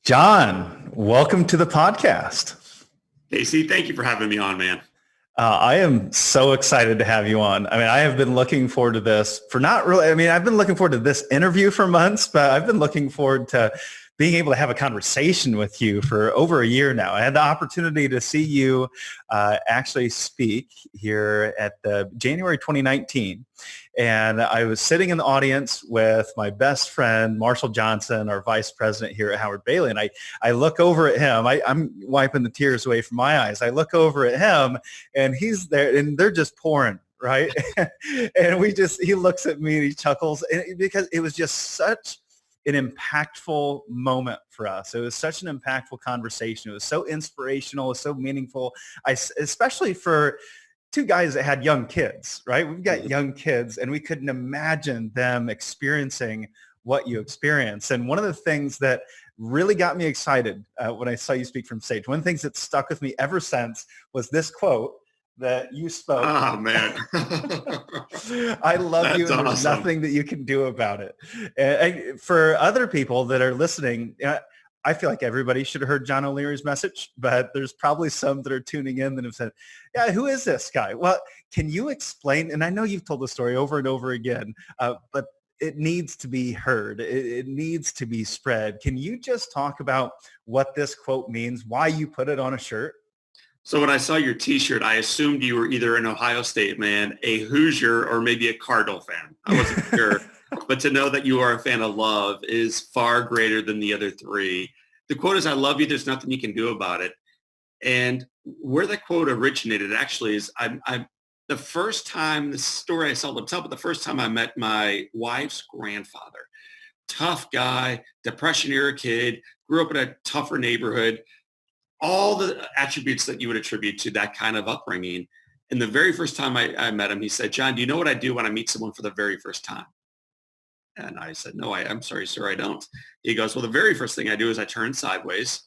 John, welcome to the podcast. Casey, thank you for having me on, man. I am so excited to have you on. I mean, I have been looking forward to this for not really, I've been looking forward to this interview for months, but I've been looking forward to being able to have a conversation with you for over a year now. I had the opportunity to see you actually speak here at the January 2019. And I was sitting in the audience with my best friend, Marshall Johnson, our vice president here at Howard Bailey. And I look over at him. I'm wiping the tears away from my eyes. I look over at him and he's there and they're just pouring, right? And he looks at me and he chuckles because it was just such an impactful moment for us. It was such an impactful conversation. It was so inspirational. It was so meaningful. Especially for two guys that had young kids, right? We've got young kids and we couldn't imagine them experiencing what you experienced. And one of the things that really got me excited when I saw you speak from stage, one of the things that stuck with me ever since was this quote that you spoke. Oh, man. I love you, and awesome. There's nothing that you can do about it. And for other people that are listening, I feel like everybody should have heard John O'Leary's message, but there's probably some that are tuning in that have said, yeah, who is this guy? Well, can you explain? And I know you've told the story over and over again, but it needs to be heard. It needs to be spread. Can you just talk about what this quote means, why you put it on a shirt? So when I saw your T-shirt, I assumed you were either an Ohio State man, a Hoosier, or maybe a Cardinal fan. I wasn't sure. But to know that you are a fan of love is far greater than the other three. The quote is, I love you. There's nothing you can do about it. And where that quote originated actually is the first time, the story I seldom tell, but the first time I met my wife's grandfather, tough guy, Depression era kid, grew up in a tougher neighborhood, all the attributes that you would attribute to that kind of upbringing. And the very first time I met him, he said, John, do you know what I do when I meet someone for the very first time? And I said, no, I'm sorry, sir, I don't. He goes, well, the very first thing I do is I turn sideways.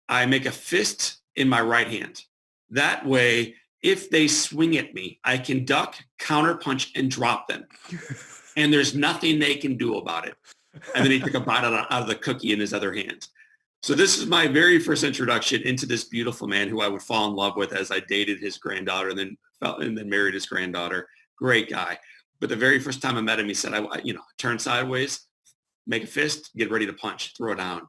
I make a fist in my right hand. That way, if they swing at me, I can duck, counterpunch, and drop them. And there's nothing they can do about it. And then he took a bite out of the cookie in his other hand. So this is my very first introduction into this beautiful man who I would fall in love with as I dated his granddaughter and then married his granddaughter. Great guy. But the very first time I met him, he said, turn sideways, make a fist, get ready to punch, throw it down.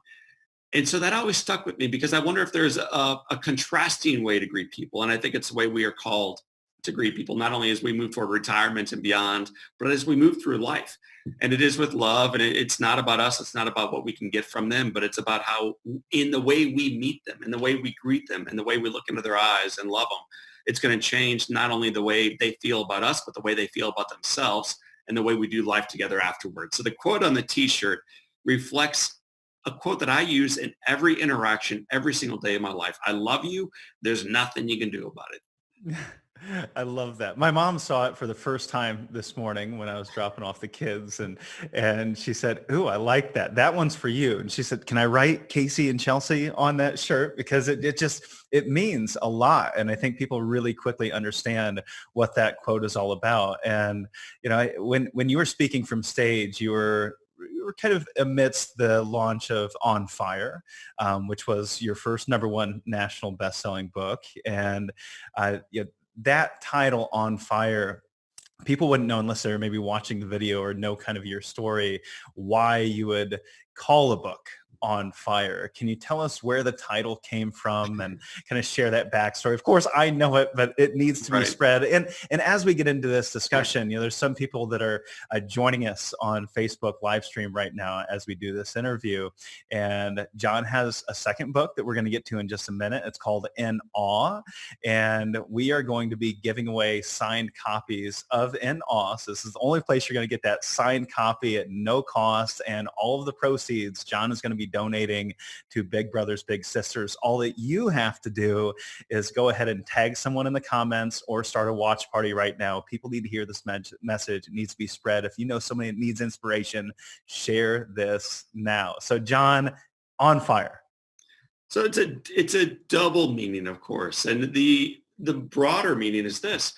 And so that always stuck with me because I wonder if there's a contrasting way to greet people. And I think it's the way we are called to greet people, not only as we move toward retirement and beyond, but as we move through life. And it is with love. And it's not about us. It's not about what we can get from them, but it's about how in the way we meet them, in the way we greet them, and the way we look into their eyes and love them, it's going to change not only the way they feel about us, but the way they feel about themselves and the way we do life together afterwards. So the quote on the T-shirt reflects a quote that I use in every interaction, every single day of my life. I love you. There's nothing you can do about it. I love that. My mom saw it for the first time this morning when I was dropping off the kids and she said, "Ooh, I like that. That one's for you." And she said, "Can I write Casey and Chelsea on that shirt?" Because it means a lot. And I think people really quickly understand what that quote is all about. And, when you were speaking from stage, you were kind of amidst the launch of On Fire, which was your first #1 national best-selling book. And that title, On Fire, people wouldn't know unless they were maybe watching the video or know kind of your story, why you would call a book On Fire. Can you tell us where the title came from and kind of share that backstory? Of course, I know it, but it needs to be spread. And as we get into this discussion, there's some people that are joining us on Facebook live stream right now as we do this interview. And John has a second book that we're going to get to in just a minute. It's called In Awe. And we are going to be giving away signed copies of In Awe. So this is the only place you're going to get that signed copy at no cost. And all of the proceeds, John is going to be donating to Big Brothers Big Sisters. All that you have to do is go ahead and tag someone in the comments or start a watch party right now. People need to hear this message. It needs to be spread. If you know somebody that needs inspiration, share this now. So John, On Fire. So it's a double meaning, of course. And the broader meaning is this.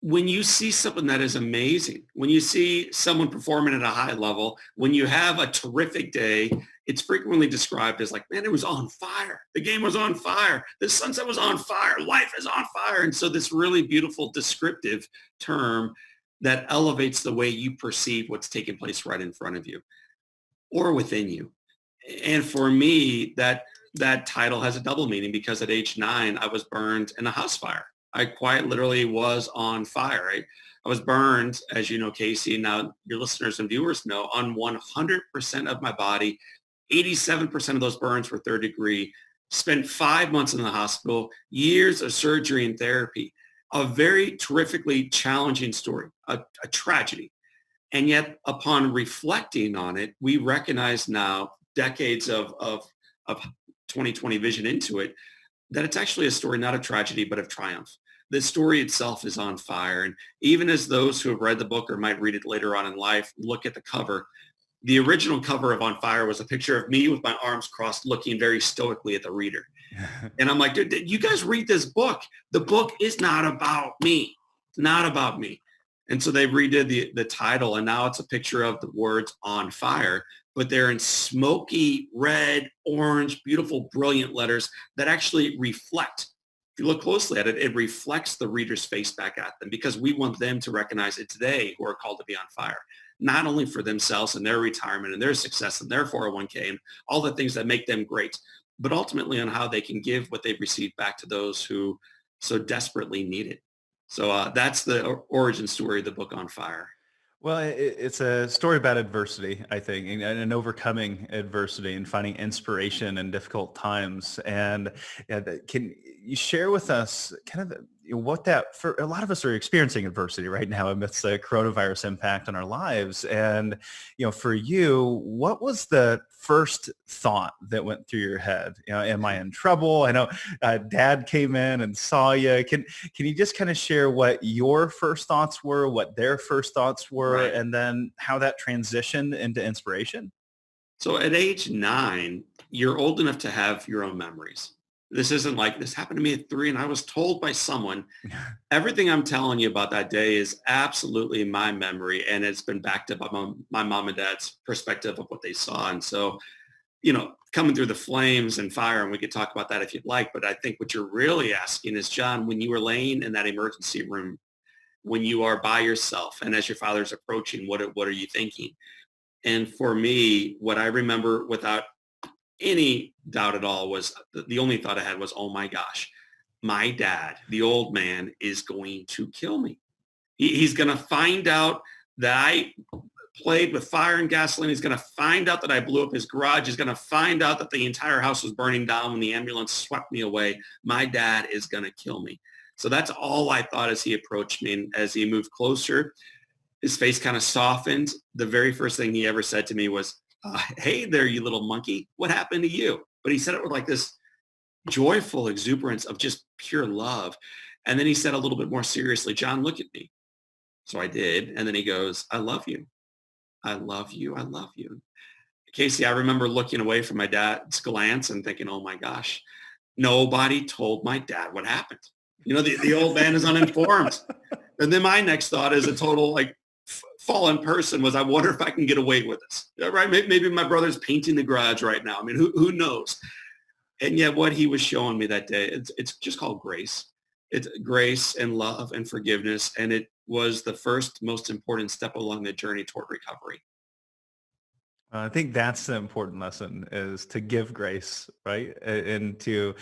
When you see something that is amazing, when you see someone performing at a high level, when you have a terrific day, it's frequently described as like, man, it was on fire. The game was on fire. The sunset was on fire. Life is on fire. And so this really beautiful descriptive term that elevates the way you perceive what's taking place right in front of you or within you. And for me, that title has a double meaning because at age 9, I was burned in a house fire. I quite literally was on fire. I was burned, as you know, Casey, now your listeners and viewers know, on 100% of my body. 87% of those burns were third degree. Spent 5 months in the hospital, years of surgery and therapy. A very terrifically challenging story, a tragedy. And yet, upon reflecting on it, we recognize now, decades of 2020 vision into it, that it's actually a story not of tragedy, but of triumph. The story itself is on fire. And even as those who have read the book or might read it later on in life, look at the cover, the original cover of On Fire was a picture of me with my arms crossed, looking very stoically at the reader. And I'm like, dude, you guys read this book. The book is not about me. It's not about me. And so they redid the title, and now it's a picture of the words on fire, but they're in smoky, red, orange, beautiful, brilliant letters that actually reflect. If you look closely at it, it reflects the reader's face back at them because we want them to recognize it's they who are called to be on fire, not only for themselves and their retirement and their success and their 401k and all the things that make them great, but ultimately on how they can give what they've received back to those who so desperately need it. So that's the origin story of the book On Fire. Well, it's a story about adversity, I think, and overcoming adversity and finding inspiration in difficult times. And can you share with us kind of what that, for a lot of us are experiencing adversity right now amidst the coronavirus impact on our lives. And, for you, what was the first thought that went through your head? Am I in trouble? I know Dad came in and saw you. Can you just kind of share what your first thoughts were, what their first thoughts were, Right. and then how that transitioned into inspiration? So at age 9, you're old enough to have your own memories. This isn't like this happened to me at 3 and I was told by someone. Everything I'm telling you about that day is absolutely my memory, and it's been backed up by my mom and dad's perspective of what they saw. And so, coming through the flames and fire, and we could talk about that if you'd like, but I think what you're really asking is, John, when you were laying in that emergency room, when you are by yourself and as your father's approaching, what are you thinking? And for me, what I remember without any doubt at all was the only thought I had was, oh my gosh, my dad, the old man, is going to kill me. He's going to find out that I played with fire and gasoline. He's going to find out that I blew up his garage. He's going to find out that the entire house was burning down when the ambulance swept me away. My dad is going to kill me. So that's all I thought as he approached me. And as he moved closer, his face kind of softened. The very first thing he ever said to me was, hey there, you little monkey. What happened to you? But he said it with like this joyful exuberance of just pure love. And then he said a little bit more seriously, John, look at me. So I did. And then he goes, I love you. I love you. I love you. Casey, I remember looking away from my dad's glance and thinking, oh my gosh, nobody told my dad what happened. The old man is uninformed. And then my next thought is a total fallen person was, I wonder if I can get away with this. Right? Maybe my brother's painting the garage right now. I mean, who knows? And yet what he was showing me that day, it's just called grace. It's grace and love and forgiveness. And it was the first most important step along the journey toward recovery. I think that's the important lesson, is to give grace, right? And to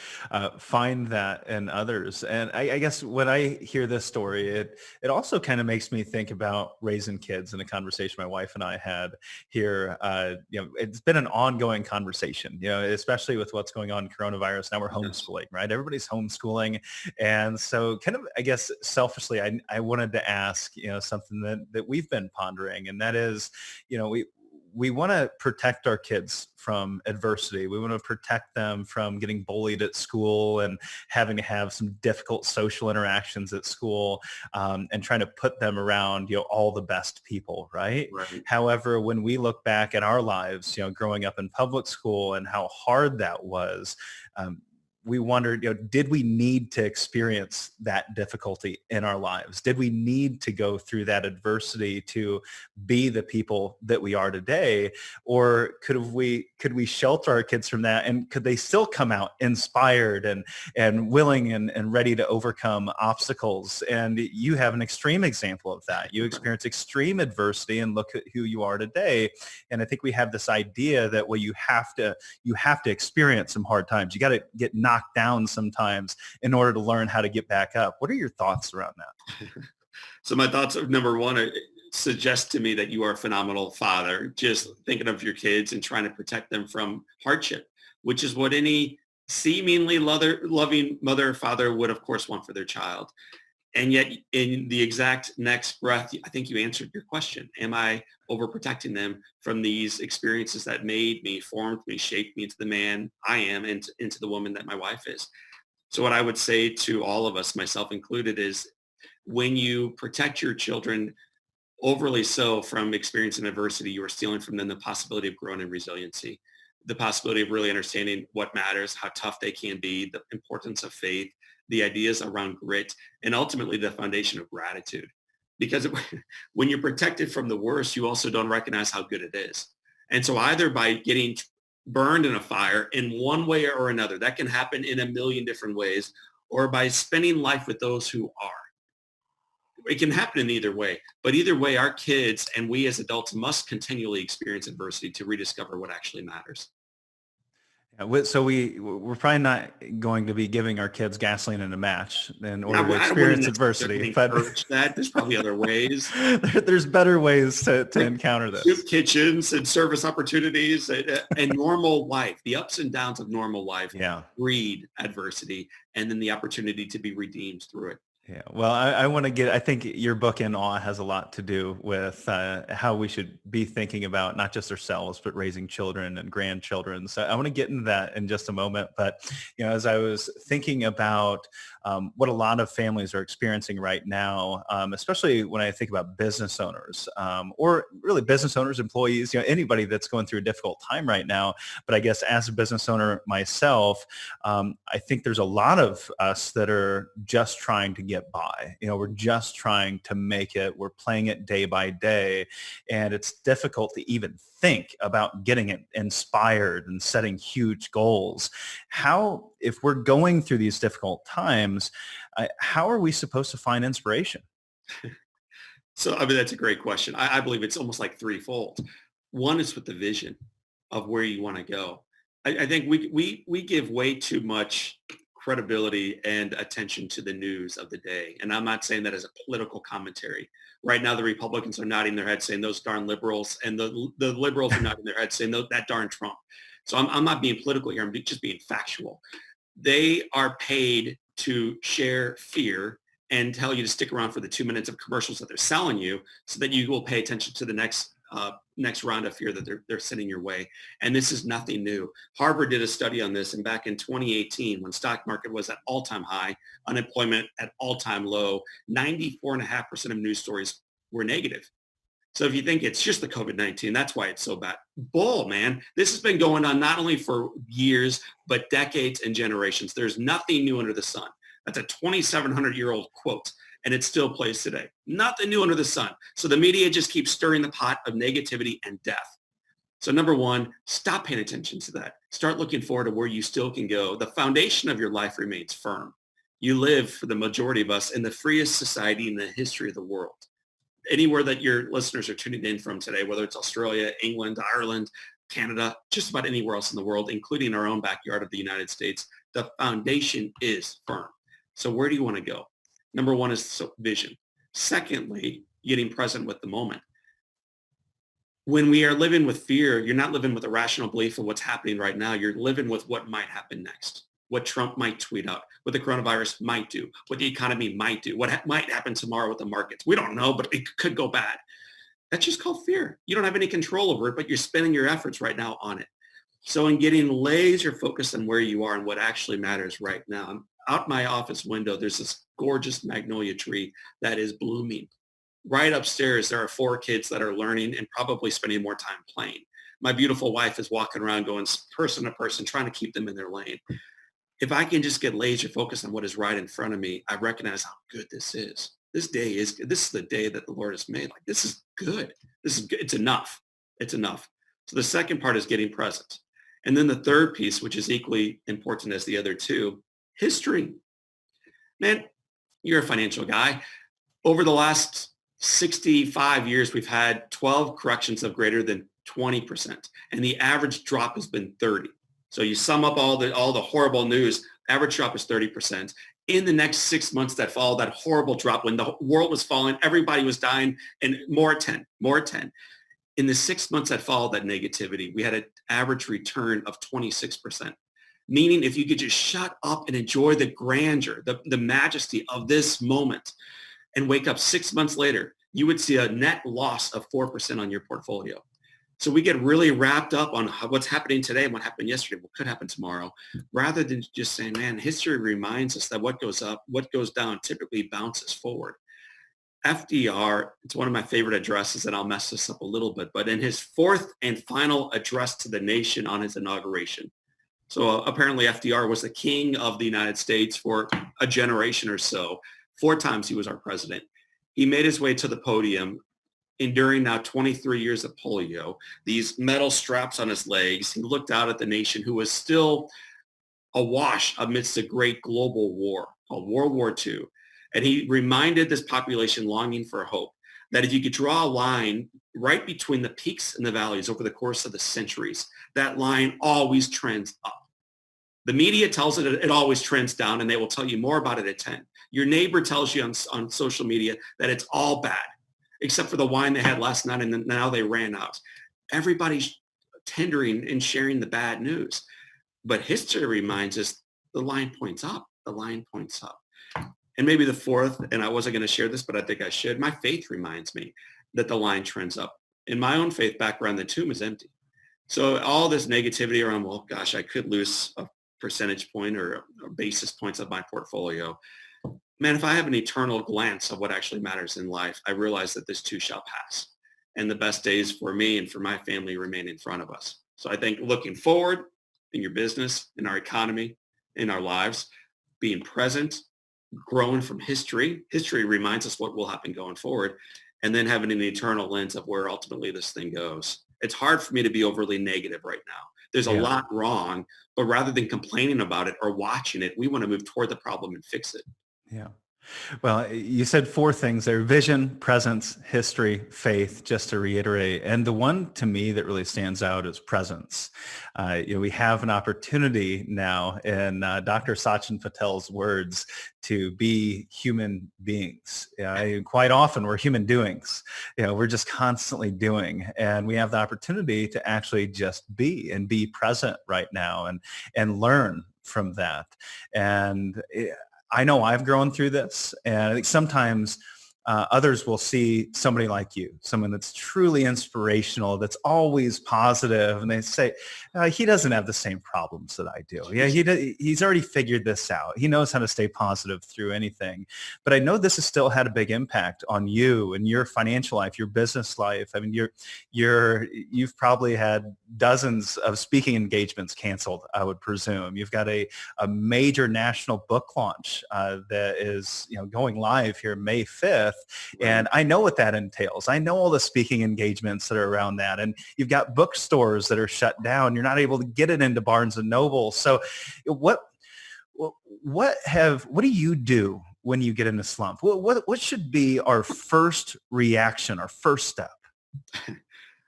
find that in others. And I guess when I hear this story, it also kind of makes me think about raising kids, in a conversation my wife and I had here. It's been an ongoing conversation, especially with what's going on in coronavirus. Now we're homeschooling, right? Everybody's homeschooling. And so kind of, I guess, selfishly, I wanted to ask, something that we've been pondering, and that is, we want to protect our kids from adversity. We want to protect them from getting bullied at school and having to have some difficult social interactions at school, and trying to put them around, all the best people, right? Right. However, when we look back at our lives, growing up in public school and how hard that was, we wondered, did we need to experience that difficulty in our lives? Did we need to go through that adversity to be the people that we are today? Or could we shelter our kids from that? And could they still come out inspired and willing and ready to overcome obstacles? And you have an extreme example of that. You experience extreme adversity and look at who you are today. And I think we have this idea that, well, you have to experience some hard times. You got to get knocked down sometimes in order to learn how to get back up. What are your thoughts around that? So my thoughts of number one suggest to me that you are a phenomenal father, just thinking of your kids and trying to protect them from hardship, which is what any seemingly loving mother or father would, of course, want for their child. And yet in the exact next breath, I think you answered your question. Am I overprotecting them from these experiences that made me, formed me, shaped me into the man I am and into the woman that my wife is? So what I would say to all of us, myself included, is when you protect your children overly so from experiencing adversity, you are stealing from them the possibility of growing in resiliency, the possibility of really understanding what matters, how tough they can be, the importance of faith, the ideas around grit, and ultimately the foundation of gratitude. Because when you're protected from the worst, you also don't recognize how good it is. And so either by getting burned in a fire in one way or another, that can happen in a million different ways, or by spending life with those who are. It can happen in either way. But either way, our kids and we as adults must continually experience adversity to rediscover what actually matters. So we're probably not going to be giving our kids gasoline in a match in order to I experience wouldn't adversity, necessarily but encourage that. There's probably other ways. there's better ways to encounter this. Soup kitchens and service opportunities and normal life, the ups and downs of normal life, Yeah. breed adversity, and then the opportunity to be redeemed through it. Yeah, well, I think your book in Awe has a lot to do with how we should be thinking about not just ourselves, but raising children and grandchildren. So I want to get into that in just a moment. But, as I was thinking about what a lot of families are experiencing right now, especially when I think about business owners or really business owners, employees, anybody that's going through a difficult time right now. But I guess as a business owner myself, I think there's a lot of us that are just trying to get by. We're just trying to make it. We're playing it day by day. And it's difficult to even think about getting it inspired and setting huge goals. How, if we're going through these difficult times, how are we supposed to find inspiration? So, that's a great question. I believe it's almost like threefold. One is with the vision of where you want to go. I think we give way too much credibility and attention to the news of the day. And I'm not saying that as a political commentary. Right now, the Republicans are nodding their heads saying those darn liberals, and the liberals are nodding their heads saying that darn Trump. So I'm not being political here. I'm just being factual. They are paid to share fear and tell you to stick around for the 2 minutes of commercials that they're selling you so that you will pay attention to the next round of fear that they're sending your way. And this is nothing new. Harvard did a study on this, and back in 2018, when stock market was at all-time high, unemployment at all-time low, 94.5% of news stories were negative. So if you think it's just the COVID-19, that's why it's so bad. Bull, man. This has been going on not only for years, but decades and generations. There's nothing new under the sun. That's a 2,700-year-old quote, and it still plays today. Nothing new under the sun. So the media just keeps stirring the pot of negativity and death. So number one, stop paying attention to that. Start looking forward to where you still can go. The foundation of your life remains firm. You live, for the majority of us, in the freest society in the history of the world. Anywhere that your listeners are tuning in from today, whether it's Australia, England, Ireland, Canada, just about anywhere else in the world, including our own backyard of the United States, the foundation is firm. So where do you want to go? Number one is vision. Secondly, getting present with the moment. When we are living with fear, you're not living with a rational belief of what's happening right now. You're living with what might happen next, what Trump might tweet out, what the coronavirus might do, what the economy might do, what might happen tomorrow with the markets. We don't know, but it could go bad. That's just called fear. You don't have any control over it, but you're spending your efforts right now on it. So in getting laser focused on where you are and what actually matters right now, out my office window, there's this gorgeous magnolia tree that is blooming. Right upstairs, there are 4 kids that are learning and probably spending more time playing. My beautiful wife is walking around going person to person, trying to keep them in their lane. if I can just get laser focused on what is right in front of me, I recognize how good this is. This is the day that the Lord has made. Like, this is good. This is good. It's enough. It's enough. So the second part is getting present. And then the third piece, which is equally important as the other two, history. Man, you're a financial guy. Over the last 65 years, we've had 12 corrections of greater than 20%. And the average drop has been 30. So you sum up all the horrible news, average drop is 30%. In the next 6 months that follow that horrible drop, when the world was falling, everybody was dying, and more at 10. In the 6 months that followed that negativity, we had an average return of 26%. Meaning if you could just shut up and enjoy the grandeur, the majesty of this moment, and wake up 6 months later, you would see a net loss of 4% on your portfolio. So we get really wrapped up on what's happening today and what happened yesterday, what could happen tomorrow, rather than just saying, man, history reminds us that what goes up, what goes down typically bounces forward. FDR, it's one of my favorite addresses, and I'll mess this up a little bit, but in his fourth and final address to the nation on his inauguration. So apparently FDR was the king of the United States for a generation or so. 4 times he was our president. He made his way to the podium, enduring now 23 years of polio, these metal straps on his legs. He looked out at the nation, who was still awash amidst a great global war called World War II. And he reminded this population longing for hope that if you could draw a line right between the peaks and the valleys over the course of the centuries, that line always trends up. The media tells it always trends down, and they will tell you more about it at 10. Your neighbor tells you on social media that it's all bad, except for the wine they had last night, and then now they ran out. Everybody's tendering and sharing the bad news. But history reminds us the line points up. The line points up. And maybe the fourth, and I wasn't going to share this, but I think I should, my faith reminds me that the line trends up. In my own faith background, the tomb is empty. So all this negativity around, well, gosh, I could lose a percentage point or basis points of my portfolio. Man, if I have an eternal glance of what actually matters in life, I realize that this too shall pass. And the best days for me and for my family remain in front of us. So I think looking forward in your business, in our economy, in our lives, being present, growing from history. History reminds us what will happen going forward, and then having an eternal lens of where ultimately this thing goes. It's hard for me to be overly negative right now. There's a lot wrong, but rather than complaining about it or watching it, we want to move toward the problem and fix it. Yeah. Well, you said 4 things there: vision, presence, history, faith, just to reiterate. And the one to me that really stands out is presence. We have an opportunity now, in Dr. Sachin Patel's words, to be human beings. Quite often we're human doings. We're just constantly doing. And we have the opportunity to actually just be and be present right now and learn from that. And I know I've grown through this, and I think sometimes others will see somebody like you, someone that's truly inspirational, that's always positive, and they say, he doesn't have the same problems that I do. Yeah, he's already figured this out. He knows how to stay positive through anything. But I know this has still had a big impact on you and your financial life, your business life. I mean, you've probably had dozens of speaking engagements canceled, I would presume. You've got a major national book launch that is going live here May 5th. And I know what that entails. I know all the speaking engagements that are around that. And you've got bookstores that are shut down. You're not able to get it into Barnes and Noble. So what do you do when you get in a slump? What should be our first reaction, our first step?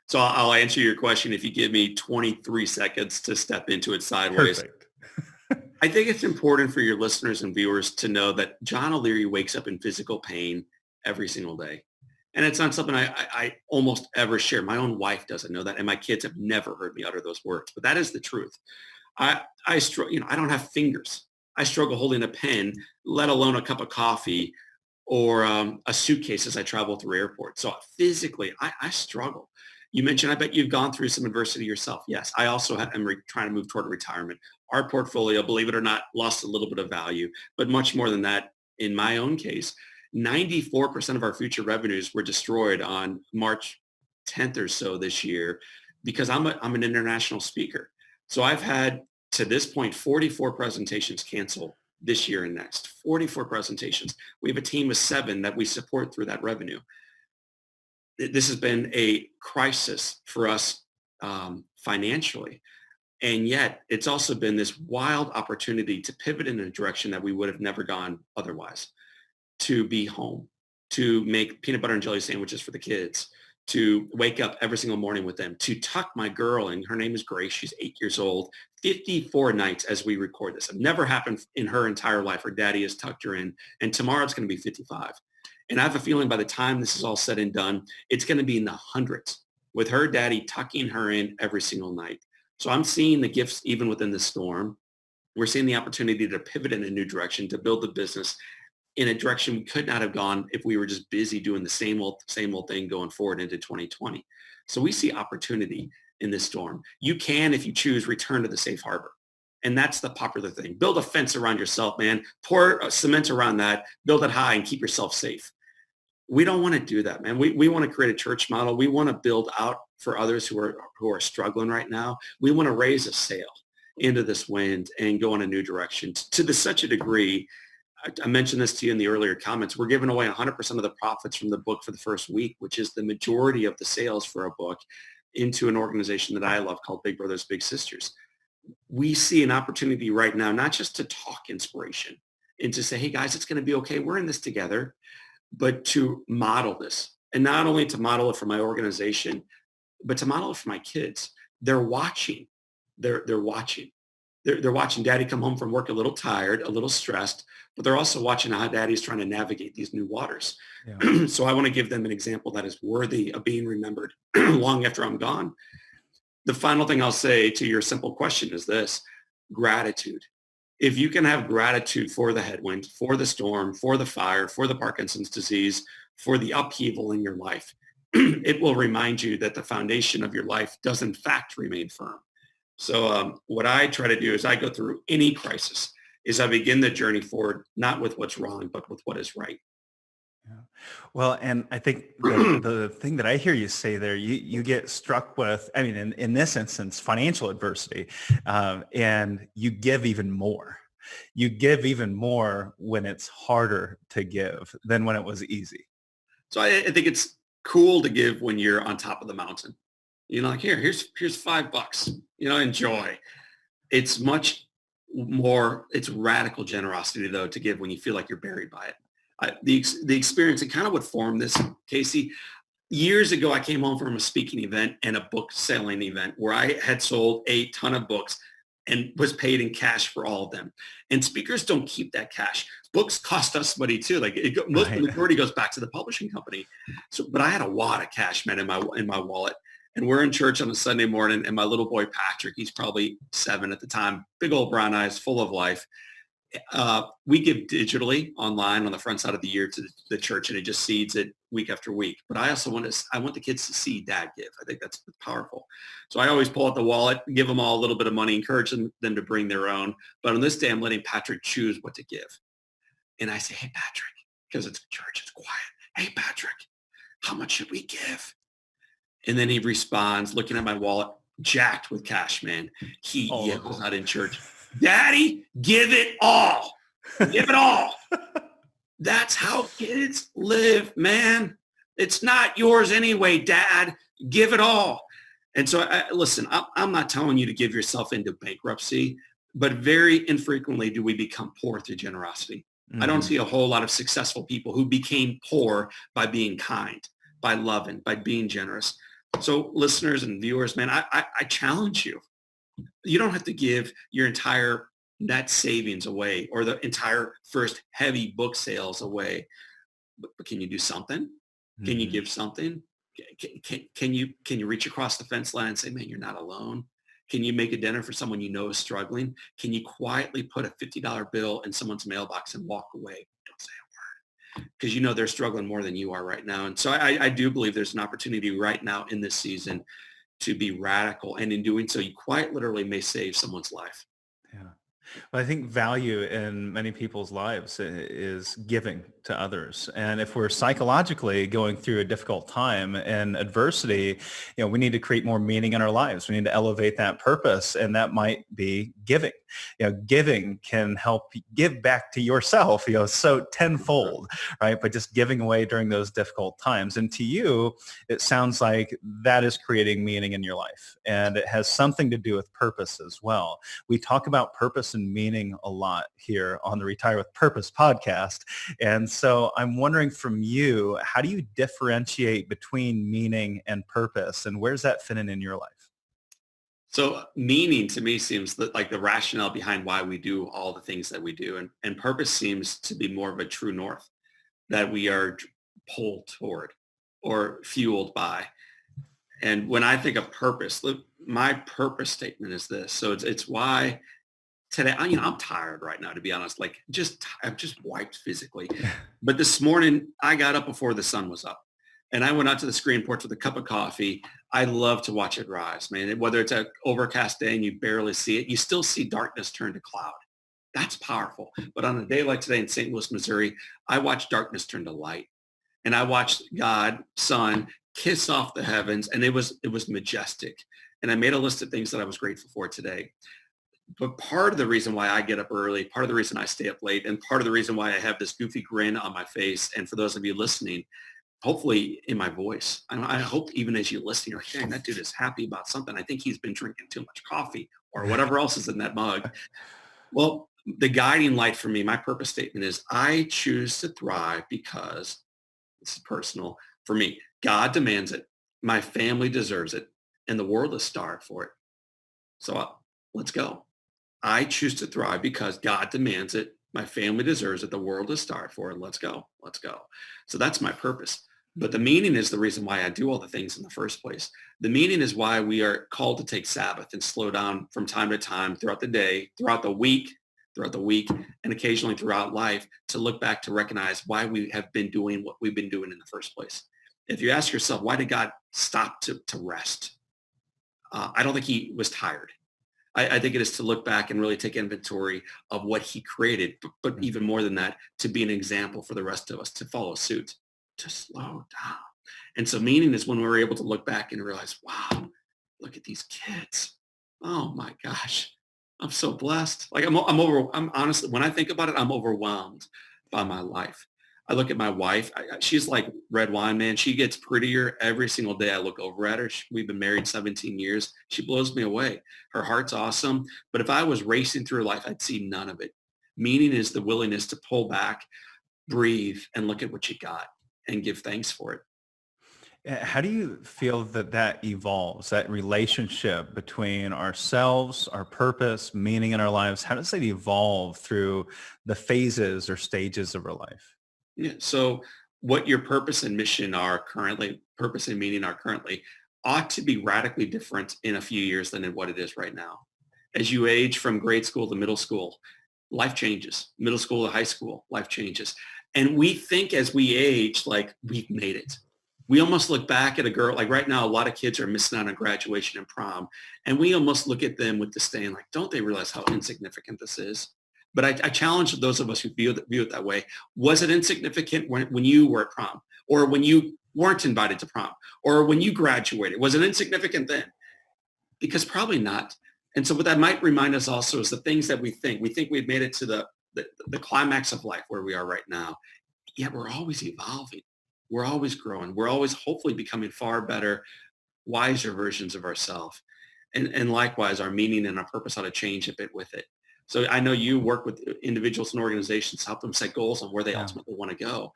So I'll answer your question if you give me 23 seconds to step into it sideways. Perfect. I think it's important for your listeners and viewers to know that John O'Leary wakes up in physical pain every single day. And it's not something I almost ever share. My own wife doesn't know that, and my kids have never heard me utter those words. But that is the truth. I don't have fingers. I struggle holding a pen, let alone a cup of coffee or a suitcase as I travel through airports. So physically, I struggle. You mentioned, I bet you've gone through some adversity yourself. Yes, I also am trying to move toward retirement. Our portfolio, believe it or not, lost a little bit of value, but much more than that in my own case. 94% of our future revenues were destroyed on March 10th or so this year because I'm an international speaker. So I've had To this point, 44 presentations canceled this year and next. 44 presentations. We have a team of 7 that we support through that revenue. This has been a crisis for us financially. And yet it's also been this wild opportunity to pivot in a direction that we would have never gone otherwise, to be home, to make peanut butter and jelly sandwiches for the kids, to wake up every single morning with them, to tuck my girl, and her name is Grace, she's 8 years old, 54 nights as we record this. It never happened in her entire life. Her daddy has tucked her in, and tomorrow it's going to be 55. And I have a feeling by the time this is all said and done, it's going to be in the hundreds with her daddy tucking her in every single night. So I'm seeing the gifts even within the storm. We're seeing the opportunity to pivot in a new direction, to build the business in a direction we could not have gone if we were just busy doing the same old thing going forward into 2020. So we see opportunity in this storm. You can, if you choose, return to the safe harbor. And that's the popular thing. Build a fence around yourself, man. Pour cement around that, build it high and keep yourself safe. We don't want to do that, man. We want to create a church model. We want to build out for others who are struggling right now. We want to raise a sail into this wind and go in a new direction to such a degree. I mentioned this to you in the earlier comments. We're giving away 100% of the profits from the book for the first week, which is the majority of the sales for a book, into an organization that I love called Big Brothers Big Sisters. We see an opportunity right now, not just to talk inspiration and to say, hey guys, it's going to be okay. We're in this together, but to model this, and not only to model it for my organization, but to model it for my kids. They're watching. They're watching. They're watching daddy come home from work a little tired, a little stressed, but they're also watching how daddy's trying to navigate these new waters. Yeah. So I want to give them an example that is worthy of being remembered long after I'm gone. The final thing I'll say to your simple question is this: gratitude. If you can have gratitude for the headwind, for the storm, for the fire, for the Parkinson's disease, for the upheaval in your life, it will remind you that the foundation of your life does in fact remain firm. So what I try to do is I go through any crisis is I begin the journey forward, not with what's wrong, but with what is right. Yeah. Well, and I think the thing that I hear you say there, you get struck with, I mean, in this instance, financial adversity, and you give even more. You give even more when it's harder to give than when it was easy. So I think it's cool to give when you're on top of the mountain. You know, like here's $5, enjoy. It's much more, it's radical generosity though to give when you feel like you're buried by it. The experience, and kind of what formed this, Casey, years ago, I came home from a speaking event and a book selling event where I had sold a ton of books and was paid in cash for all of them. And speakers don't keep that cash. Books cost us money too. Like the majority goes back to the publishing company. So, but I had a wad of cash, man, in my wallet. And we're in church on a Sunday morning, and my little boy Patrick, he's probably 7 at the time, big old brown eyes, full of life. We give digitally online on the front side of the year to the church, and it just seeds it week after week. But I also want the kids to see dad give. I think that's powerful. So I always pull out the wallet, give them all a little bit of money, encourage them to bring their own. But on this day, I'm letting Patrick choose what to give. And I say, hey, Patrick, because it's church, it's quiet. Hey, Patrick, how much should we give? And then he responds, looking at my wallet, jacked with cash, man. He yells out in church, Daddy, give it all. Give it all. That's how kids live, man. It's not yours anyway, Dad. Give it all. And so, listen, I'm not telling you to give yourself into bankruptcy, but very infrequently do we become poor through generosity. Mm-hmm. I don't see a whole lot of successful people who became poor by being kind, by loving, by being generous. So listeners and viewers, man, I challenge you. You don't have to give your entire net savings away or the entire first heavy book sales away. But can you do something? Mm-hmm. Can you give something? Can you reach across the fence line and say, man, you're not alone? Can you make a dinner for someone you know is struggling? Can you quietly put a $50 bill in someone's mailbox and walk away? Don't say a word, because you know they're struggling more than you are right now. And so I do believe there's an opportunity right now in this season to be radical. And in doing so, you quite literally may save someone's life. Yeah. Well, I think value in many people's lives is giving to others. And if we're psychologically going through a difficult time and adversity, we need to create more meaning in our lives. We need to elevate that purpose, and that might be giving. Giving can help give back to yourself, so tenfold, right? But just giving away during those difficult times. And to you, it sounds like that is creating meaning in your life, and it has something to do with purpose as well. We talk about purpose and meaning a lot here on the Retire with Purpose podcast. And so I'm wondering from you, how do you differentiate between meaning and purpose, and where's that fit in your life? So meaning to me seems like the rationale behind why we do all the things that we do. And purpose seems to be more of a true north that we are pulled toward or fueled by. And when I think of purpose, look, my purpose statement is this. So it's why today, I'm tired right now, to be honest, I'm just wiped physically. But this morning I got up before the sun was up and I went out to the screen porch with a cup of coffee. I love to watch it rise, man. Whether it's an overcast day and you barely see it, you still see darkness turn to cloud. That's powerful. But on a day like today in St. Louis, Missouri, I watched darkness turn to light. And I watched God, sun, kiss off the heavens, and it was majestic. And I made a list of things that I was grateful for today. But part of the reason why I get up early, part of the reason I stay up late, and part of the reason why I have this goofy grin on my face, and for those of you listening, hopefully in my voice, I hope even as you listen, you're like, dang, that dude is happy about something. I think he's been drinking too much coffee or whatever else is in that mug. Well, the guiding light for me, my purpose statement is I choose to thrive because, this is personal for me, God demands it, my family deserves it, and the world is starved for it. So let's go. I choose to thrive because God demands it. My family deserves it. The world is starved for it. Let's go. Let's go. So that's my purpose. But the meaning is the reason why I do all the things in the first place. The meaning is why we are called to take Sabbath and slow down from time to time throughout the day, throughout the week, and occasionally throughout life to look back to recognize why we have been doing what we've been doing in the first place. If you ask yourself, why did God stop to rest? I don't think he was tired. I think it is to look back and really take inventory of what he created, but even more than that, to be an example for the rest of us to follow suit, to slow down. And so meaning is when we're able to look back and realize, wow, look at these kids. Oh my gosh, I'm so blessed. I'm honestly, when I think about it, I'm overwhelmed by my life. I look at my wife. She's like red wine, man. She gets prettier every single day I look over at her. We've been married 17 years. She blows me away. Her heart's awesome. But if I was racing through life, I'd see none of it. Meaning is the willingness to pull back, breathe, and look at what you got and give thanks for it. How do you feel that evolves, that relationship between ourselves, our purpose, meaning in our lives? How does it evolve through the phases or stages of our life? Yeah. So what your purpose and mission are currently, purpose and meaning are currently, ought to be radically different in a few years than in what it is right now. As you age from grade school to middle school, life changes. Middle school to high school, life changes. And we think as we age, like we've made it. We almost look back at a girl, like right now, a lot of kids are missing out on graduation and prom. And we almost look at them with disdain, like, don't they realize how insignificant this is? But I challenge those of us who view it that way. Was it insignificant when you were at prom, or when you weren't invited to prom, or when you graduated? Was it insignificant then? Because probably not. And so what that might remind us also is the things that we think we've made it to the climax of life where we are right now. Yet we're always evolving. We're always growing. We're always hopefully becoming far better, wiser versions of ourselves. And likewise, our meaning and our purpose ought to change a bit with it. So I know you work with individuals and organizations to help them set goals on where they ultimately want to go.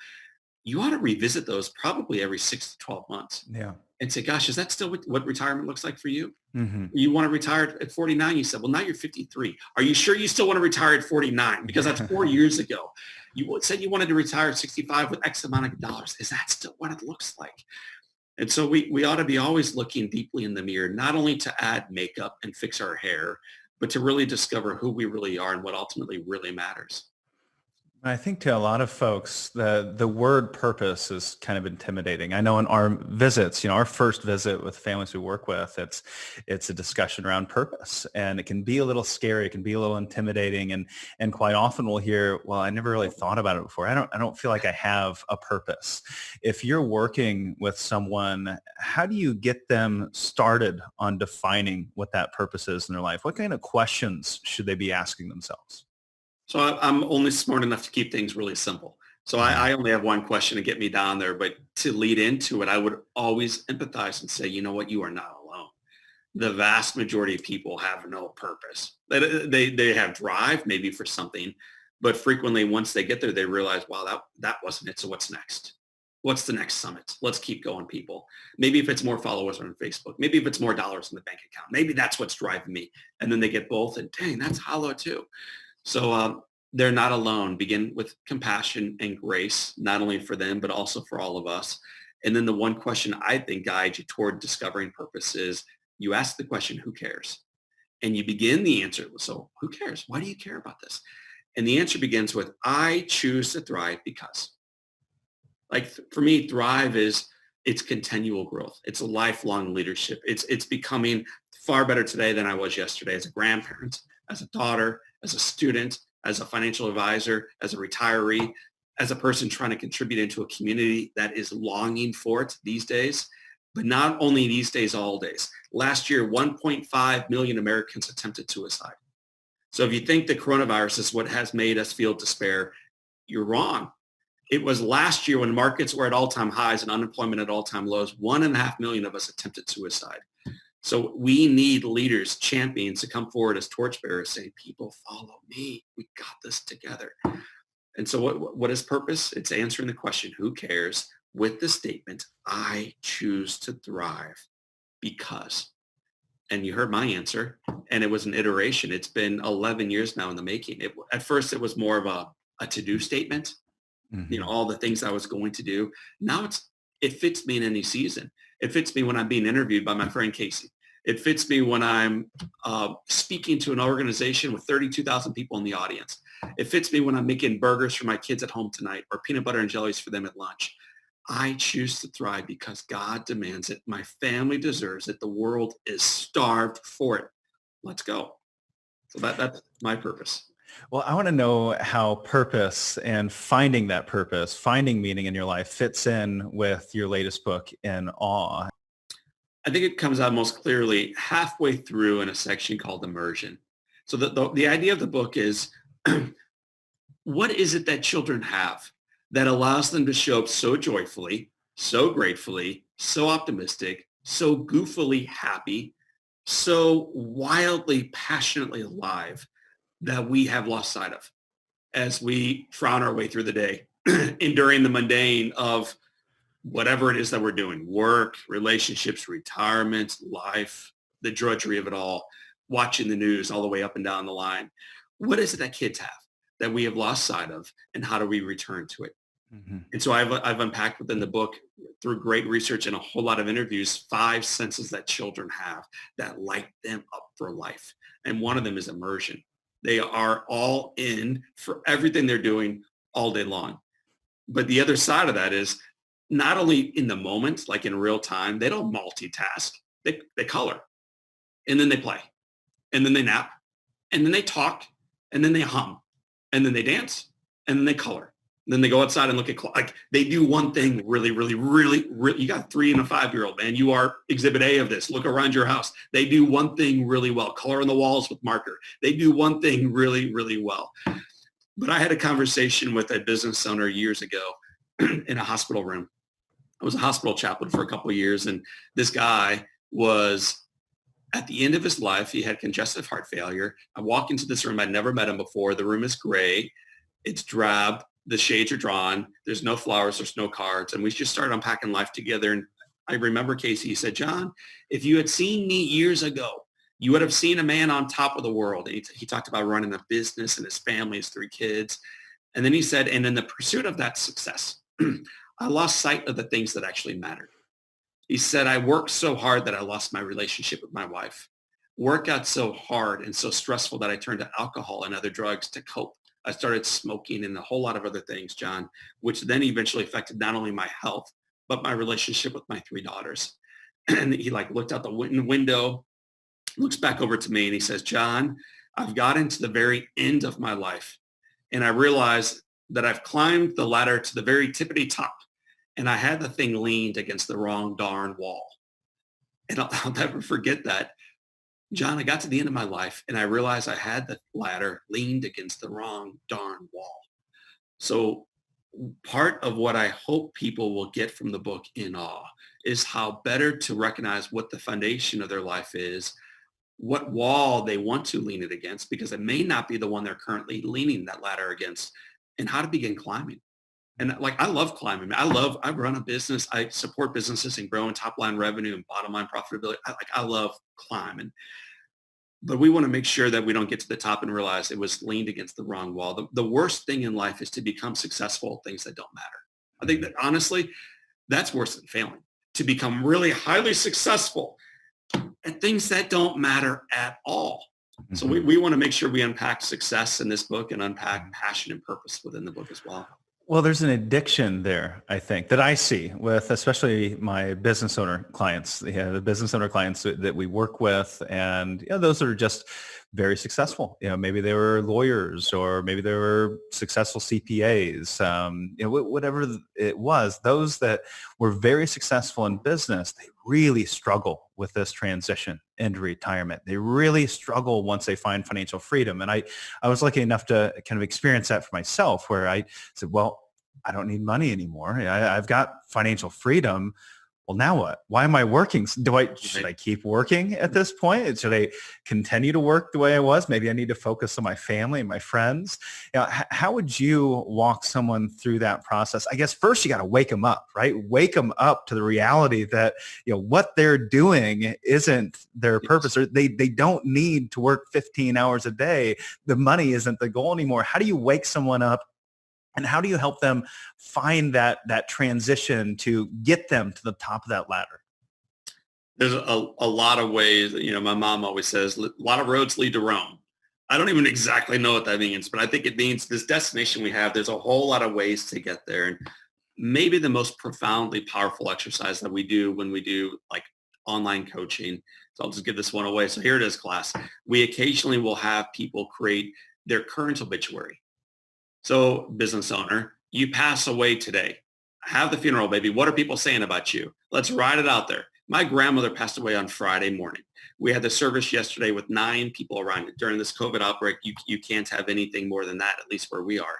You ought to revisit those probably every 6 to 12 months. Yeah. And say, gosh, is that still what retirement looks like for you? Mm-hmm. You want to retire at 49? You said, well, now you're 53. Are you sure you still want to retire at 49? Because that's 4 years ago. You said you wanted to retire at 65 with X amount of dollars. Is that still what it looks like? And so we ought to be always looking deeply in the mirror, not only to add makeup and fix our hair, but to really discover who we really are and what ultimately really matters. I think to a lot of folks, the word purpose is kind of intimidating. I know in our visits, our first visit with families we work with, it's a discussion around purpose, and it can be a little scary. It can be a little intimidating, and quite often we'll hear, "Well, I never really thought about it before. I don't feel like I have a purpose." If you're working with someone, how do you get them started on defining what that purpose is in their life? What kind of questions should they be asking themselves? So I'm only smart enough to keep things really simple. So I only have one question to get me down there, but to lead into it, I would always empathize and say, you know what, you are not alone. The vast majority of people have no purpose. They have drive maybe for something, but frequently once they get there, they realize, wow, that wasn't it. So what's next? What's the next summit? Let's keep going, people. Maybe if it's more followers on Facebook, maybe if it's more dollars in the bank account, maybe that's what's driving me. And then they get both, and dang, that's hollow too. So they're not alone. Begin with compassion and grace, not only for them, but also for all of us. And then the one question I think guides you toward discovering purpose is you ask the question, who cares? And you begin the answer. So who cares? Why do you care about this? And the answer begins with, I choose to thrive because. Like for me, thrive is it's continual growth. It's a lifelong leadership. It's becoming far better today than I was yesterday as a grandparent, as a daughter, as a student, as a financial advisor, as a retiree, as a person trying to contribute into a community that is longing for it these days. But not only these days, all days. Last year, 1.5 million Americans attempted suicide. So if you think the coronavirus is what has made us feel despair, you're wrong. It was last year when markets were at all-time highs and unemployment at all-time lows, 1.5 million of us attempted suicide. So we need leaders, champions to come forward as torchbearers saying, people follow me. We got this together. And so what is purpose? It's answering the question, who cares? With the statement, I choose to thrive because. And you heard my answer, and it was an iteration. It's been 11 years now in the making. At first, it was more of a to-do statement, all the things I was going to do. Now it fits me in any season. It fits me when I'm being interviewed by my friend Casey. It fits me when I'm speaking to an organization with 32,000 people in the audience. It fits me when I'm making burgers for my kids at home tonight or peanut butter and jellies for them at lunch. I choose to thrive because God demands it. My family deserves it. The world is starved for it. Let's go. So that's my purpose. Well, I want to know how purpose and finding that purpose, finding meaning in your life fits in with your latest book, In Awe. I think it comes out most clearly halfway through in a section called Immersion. So the idea of the book is, what is it that children have that allows them to show up so joyfully, so gratefully, so optimistic, so goofily happy, so wildly, passionately alive that we have lost sight of as we frown our way through the day, enduring the mundane of whatever it is that we're doing, work, relationships, retirement, life, the drudgery of it all, watching the news all the way up and down the line. What is it that kids have that we have lost sight of, and how do we return to it? And so I've unpacked within the book through great research and a whole lot of interviews, 5 senses that children have that light them up for life. And one of them is immersion. They are all in for everything they're doing all day long. But the other side of that is not only in the moment, like in real time, they don't multitask. They color, and then they play, and then they nap, and then they talk, and then they hum, and then they dance, and then they color. And then they go outside and look at, like, they do one thing really, really, really, really. You got 3 and a 5-year-old, man. You are exhibit A of this. Look around your house. They do one thing really well. Color on the walls with marker. They do one thing really, really well. But I had a conversation with a business owner years ago in a hospital room. I was a hospital chaplain for a couple of years, and this guy was at the end of his life. He had congestive heart failure. I walk into this room. I'd never met him before. The room is gray. It's drab. The shades are drawn. There's no flowers. There's no cards. And we just started unpacking life together. And I remember Casey, he said, John, if you had seen me years ago, you would have seen a man on top of the world. And he talked about running a business and his family, his 3 kids. And then he said, and in the pursuit of that success, I lost sight of the things that actually mattered. He said, I worked so hard that I lost my relationship with my wife. Work got so hard and so stressful that I turned to alcohol and other drugs to cope. I started smoking and a whole lot of other things, John, which then eventually affected not only my health, but my relationship with my 3 daughters. And he like looked out the window, looks back over to me and he says, John, I've gotten to the very end of my life. And I realized that I've climbed the ladder to the very tippity top. And I had the thing leaned against the wrong darn wall. And I'll never forget that. John, I got to the end of my life and I realized I had the ladder leaned against the wrong darn wall. So part of what I hope people will get from the book In Awe is how better to recognize what the foundation of their life is, what wall they want to lean it against, because it may not be the one they're currently leaning that ladder against, and how to begin climbing. And like, I love climbing. I run a business. I support businesses and growing top line revenue and bottom line profitability. I love climbing. But we want to make sure that we don't get to the top and realize it was leaned against the wrong wall. The worst thing in life is to become successful at things that don't matter. I think that honestly, that's worse than failing. To become really highly successful at things that don't matter at all. Mm-hmm. So we want to make sure we unpack success in this book and unpack passion and purpose within the book as well. Well, there's an addiction there, I think, that I see with especially my business owner clients, the business owner clients that we work with. And those are just very successful. Maybe they were lawyers or maybe they were successful CPAs, whatever it was. Those that were very successful in business, they really struggle with this transition into retirement. They really struggle once they find financial freedom. And I was lucky enough to kind of experience that for myself, where I said, well, I don't need money anymore. I've got financial freedom. Well, now what? Why am I working? Should I keep working at this point? Should I continue to work the way I was? Maybe I need to focus on my family and my friends. How would you walk someone through that process? I guess first you got to wake them up, right? Wake them up to the reality that, what they're doing isn't their purpose, or they don't need to work 15 hours a day. The money isn't the goal anymore. How do you wake someone up? And how do you help them find that transition to get them to the top of that ladder? There's a lot of ways. My mom always says, a lot of roads lead to Rome. I don't even exactly know what that means, but I think it means this destination we have, there's a whole lot of ways to get there. And maybe the most profoundly powerful exercise that we do when we do like online coaching. So I'll just give this one away. So here it is, class. We occasionally will have people create their current obituary. So business owner, you pass away today. Have the funeral, baby. What are people saying about you? Let's write it out there. My grandmother passed away on Friday morning. We had the service yesterday with 9 people around it. During this COVID outbreak, you can't have anything more than that, at least where we are.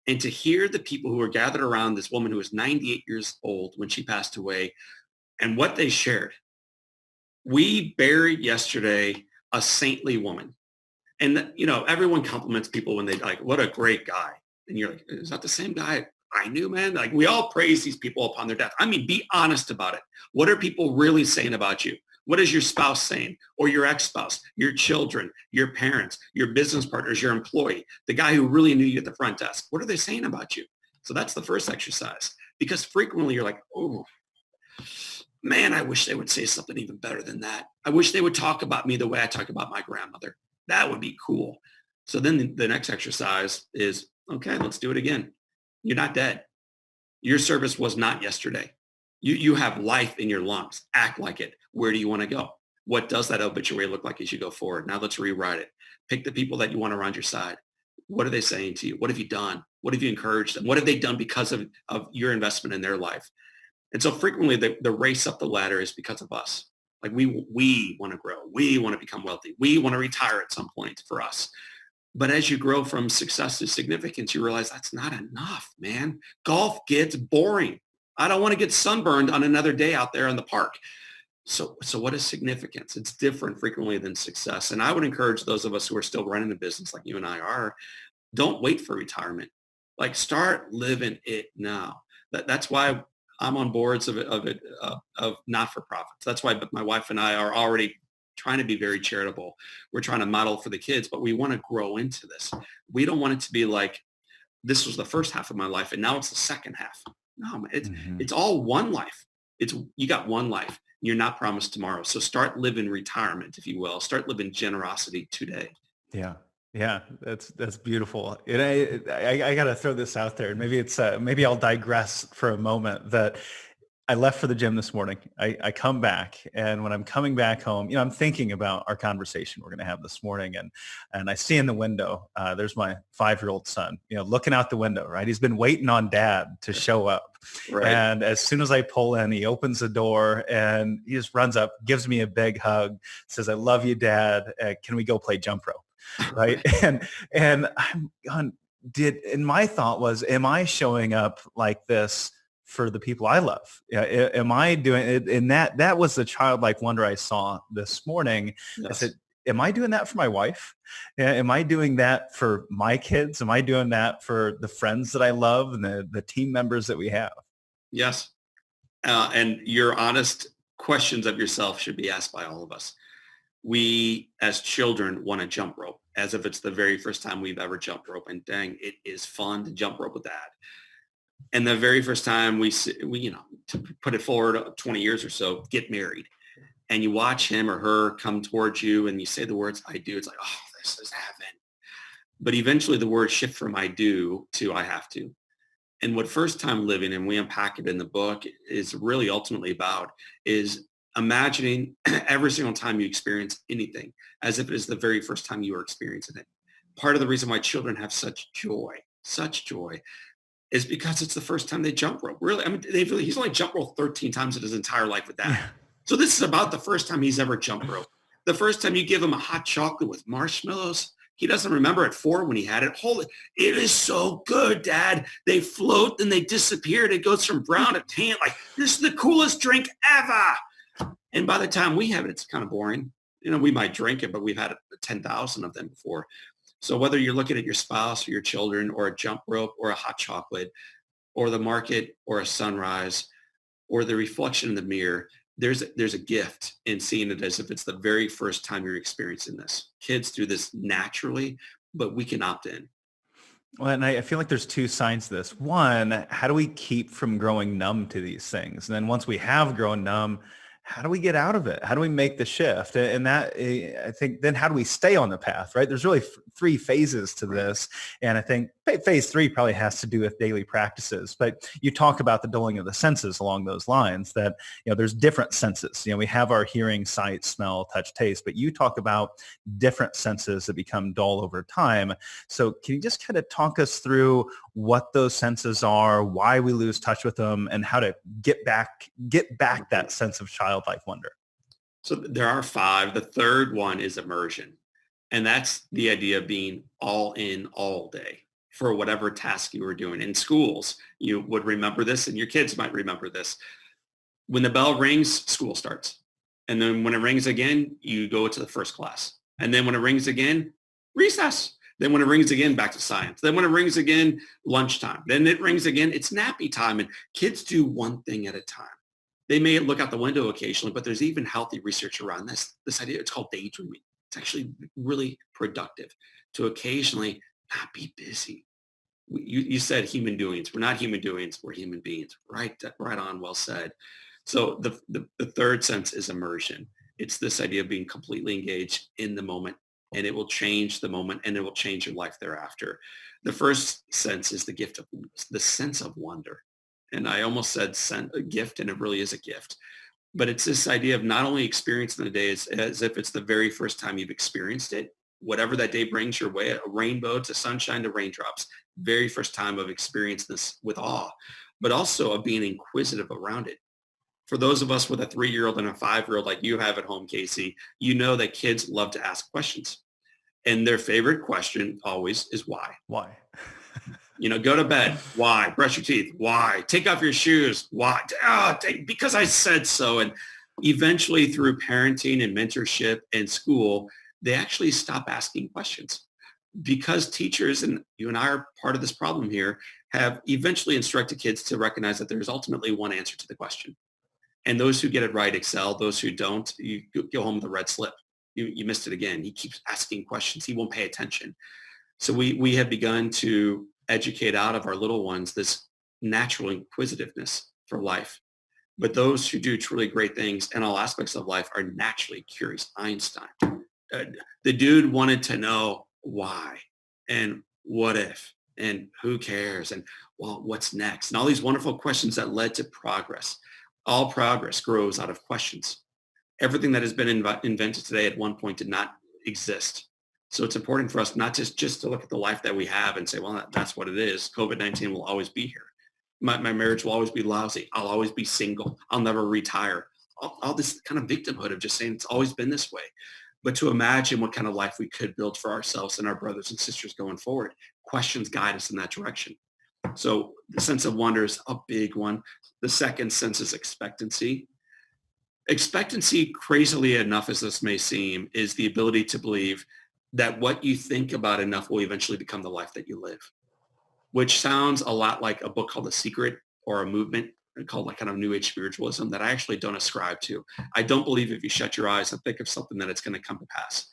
And to hear the people who were gathered around this woman who was 98 years old when she passed away and what they shared. We buried yesterday a saintly woman. And, everyone compliments people when they like, what a great guy. And you're like, is that the same guy I knew, man? Like, we all praise these people upon their death. I mean, be honest about it. What are people really saying about you? What is your spouse saying, or your ex-spouse, your children, your parents, your business partners, your employee, the guy who really knew you at the front desk? What are they saying about you? So that's the first exercise, because frequently you're like, oh, man, I wish they would say something even better than that. I wish they would talk about me the way I talk about my grandmother. That would be cool. So then the next exercise is, okay, let's do it again. You're not dead. Your service was not yesterday. You have life in your lungs. Act like it. Where do you want to go? What does that obituary look like as you go forward? Now let's rewrite it. Pick the people that you want around your side. What are they saying to you? What have you done? What have you encouraged them? What have they done because of your investment in their life? And so frequently the race up the ladder is because of us. Like we want to grow. We want to become wealthy. We want to retire at some point for us. But as you grow from success to significance, you realize that's not enough, man. Golf gets boring. I don't want to get sunburned on another day out there in the park. So what is significance? It's different frequently than success. And I would encourage those of us who are still running a business like you and I are, don't wait for retirement. Like, start living it now. That's why I'm on boards of not-for-profits. That's why my wife and I are already trying to be very charitable. We're trying to model for the kids, but we want to grow into this. We don't want it to be like, this was the first half of my life and now it's the second half. No, it's all one life. You got one life. You're not promised tomorrow. So start living retirement, if you will. Start living generosity today. Yeah. Yeah, that's beautiful. And I got to throw this out there. Maybe maybe I'll digress for a moment. That I left for the gym this morning. I come back, and when I'm coming back home, I'm thinking about our conversation we're going to have this morning, and I see in the window, there's my 5-year-old son, looking out the window. Right, he's been waiting on Dad to show up, Right. and as soon as I pull in, he opens the door and he just runs up, gives me a big hug, says, "I love you, Dad. Can we go play jump rope?" Right, and I'm gone. And my thought was, am I showing up like this for the people I love? Yeah, am I doing it? And that was the childlike wonder I saw this morning. I said, Yes. am I doing that for my wife? Am I doing that for my kids? Am I doing that for the friends that I love and the team members that we have? Yes. And your honest questions of yourself should be asked by all of us. We, as children, want to jump rope as if it's the very first time we've ever jumped rope. And dang, it is fun to jump rope with Dad. And the very first time to put it forward 20 years or so, get married. And you watch him or her come towards you and you say the words, "I do." It's like, oh, this is heaven. But eventually the words shift from "I do" to "I have to." And what first time living, and we unpack it in the book, is really ultimately about is imagining every single time you experience anything as if it is the very first time you are experiencing it. Part of the reason why children have such joy, is because it's the first time they jump rope. Really, I mean, he's only jump rope 13 times in his entire life with Dad. Yeah. So this is about the first time he's ever jump rope. The first time you give him a hot chocolate with marshmallows, he doesn't remember at 4 when he had it. Holy, it is so good, Dad. They float and they disappear. It goes from brown to tan. Like, this is the coolest drink ever. And by the time we have it, it's kind of boring. We might drink it, but we've had 10,000 of them before. So whether you're looking at your spouse or your children or a jump rope or a hot chocolate or the market or a sunrise or the reflection in the mirror, there's a gift in seeing it as if it's the very first time you're experiencing this. Kids do this naturally, but we can opt in. Well, and I feel like there's two sides to this. One, how do we keep from growing numb to these things? And then once we have grown numb, how do we get out of it? How do we make the shift? And that, I think, then how do we stay on the path, right? There's really 3 phases to this. And I think phase 3 probably has to do with daily practices. But you talk about the dulling of the senses along those lines, that, there's different senses. We have our hearing, sight, smell, touch, taste, but you talk about different senses that become dull over time. So can you just kind of talk us through what those senses are, why we lose touch with them, and how to get back that sense of childlike wonder? So there are 5. The third one is immersion. And that's the idea of being all in all day for whatever task you were doing. In schools, you would remember this, and your kids might remember this. When the bell rings, school starts. And then when it rings again, you go to the first class. And then when it rings again, recess. Then when it rings again, back to science. Then when it rings again, lunchtime. Then it rings again, it's nappy time. And kids do one thing at a time. They may look out the window occasionally, but there's even healthy research around this idea. It's called daydreaming. It's actually really productive to occasionally not be busy. You said human doings. We're not human doings. We're human beings. Right on. Well said. So the third sense is immersion. It's this idea of being completely engaged in the moment, and it will change the moment and it will change your life thereafter. The first sense is the sense of wonder. And I almost said a gift, and it really is a gift. But it's this idea of not only experiencing the day as if it's the very first time you've experienced it, whatever that day brings your way, a rainbow to sunshine to raindrops, very first time of experiencing this with awe, but also of being inquisitive around it. For those of us with a 3-year-old and a 5-year-old like you have at home, Casey, you know that kids love to ask questions. And their favorite question always is why. Why? Go to bed. Why? Brush your teeth. Why? Take off your shoes. Why? Because I said so. And eventually through parenting and mentorship and school, they actually stop asking questions because teachers, and you and I are part of this problem here, have eventually instructed kids to recognize that there's ultimately one answer to the question. And those who get it right excel. Those who don't, you go home with a red slip. You missed it again. He keeps asking questions. He won't pay attention. So we have begun to educate out of our little ones this natural inquisitiveness for life. But those who do truly great things in all aspects of life are naturally curious. Einstein, the dude wanted to know why and what if and who cares and well, what's next? And all these wonderful questions that led to progress. All progress grows out of questions. Everything that has been invented today at one point did not exist. So it's important for us not just to look at the life that we have and say, well, that's what it is. COVID-19 will always be here. My marriage will always be lousy. I'll always be single. I'll never retire. All this kind of victimhood of just saying it's always been this way. But to imagine what kind of life we could build for ourselves and our brothers and sisters going forward, questions guide us in that direction. So the sense of wonder is a big one. The second sense is expectancy. Expectancy, crazily enough as this may seem, is the ability to believe that what you think about enough will eventually become the life that you live, which sounds a lot like a book called The Secret or a movement called like kind of New Age spiritualism that I actually don't ascribe to. I don't believe if you shut your eyes and think of something that it's going to come to pass.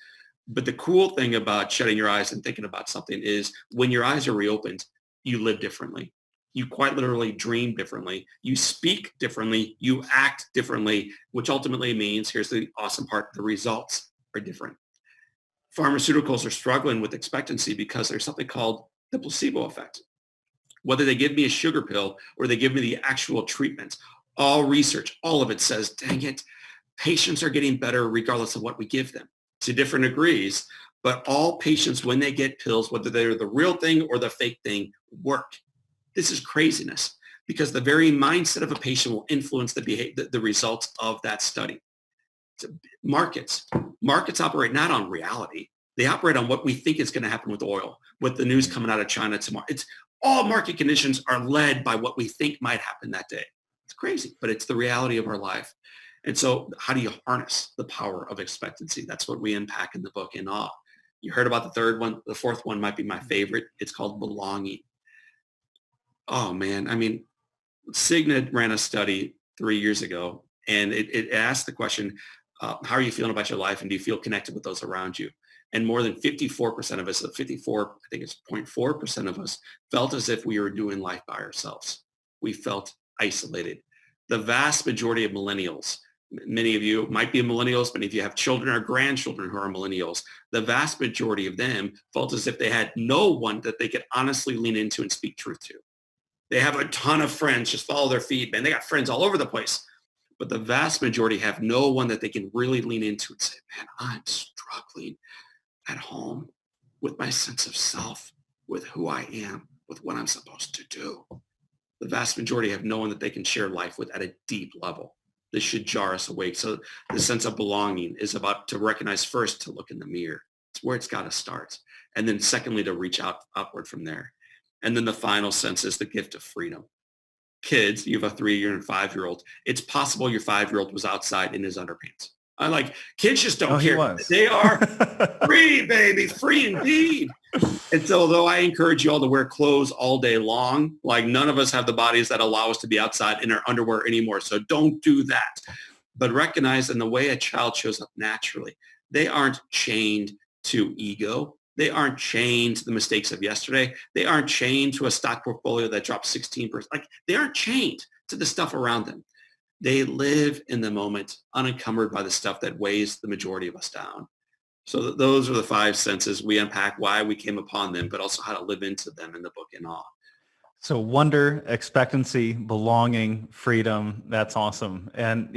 But the cool thing about shutting your eyes and thinking about something is when your eyes are reopened, you live differently. You quite literally dream differently. You speak differently. You act differently, which ultimately means, here's the awesome part, the results are different. Pharmaceuticals are struggling with expectancy because there's something called the placebo effect. Whether they give me a sugar pill or they give me the actual treatment, all research, all of it says, dang it, patients are getting better regardless of what we give them to different degrees. But all patients, when they get pills, whether they're the real thing or the fake thing, work. This is craziness because the very mindset of a patient will influence the results of that study. So markets operate not on reality. They operate on what we think is going to happen with oil, with the news coming out of China tomorrow. It's all market conditions are led by what we think might happen that day. It's crazy, but it's the reality of our life. And so how do you harness the power of expectancy? That's what we unpack in the book In Awe. You heard about the third one. The fourth one might be my favorite. It's called belonging. Oh man, I mean, Cigna ran a study 3 years ago, and it asked the question, how are you feeling about your life, and do you feel connected with those around you? And more than 54% of us, 54, I think it's 0.4% of us, felt as if we were doing life by ourselves. We felt isolated. The vast majority of millennials, many of you might be millennials, many of you have children or grandchildren who are millennials. The vast majority of them felt as if they had no one that they could honestly lean into and speak truth to. They have a ton of friends, just follow their feed, man. They got friends all over the place. But the vast majority have no one that they can really lean into and say, man, I'm struggling at home with my sense of self, with who I am, with what I'm supposed to do. The vast majority have no one that they can share life with at a deep level. This should jar us awake. So the sense of belonging is about to recognize first to look in the mirror. It's where it's got to start. And then secondly, to reach out upward from there. And then the final sense is the gift of freedom. Kids, you have a 3-year and 5-year-old. It's possible your 5-year-old was outside in his underpants. I like kids just don't care. He was. They are free, baby, free indeed. And so though I encourage you all to wear clothes all day long, like none of us have the bodies that allow us to be outside in our underwear anymore. So don't do that. But recognize in the way a child shows up naturally, they aren't chained to ego. They aren't chained to the mistakes of yesterday. They aren't chained to a stock portfolio that dropped 16%. Like they aren't chained to the stuff around them. They live in the moment unencumbered by the stuff that weighs the majority of us down. So those are the 5 senses. We unpack why we came upon them, but also how to live into them in the book In Awe. So wonder, expectancy, belonging, freedom. That's awesome. And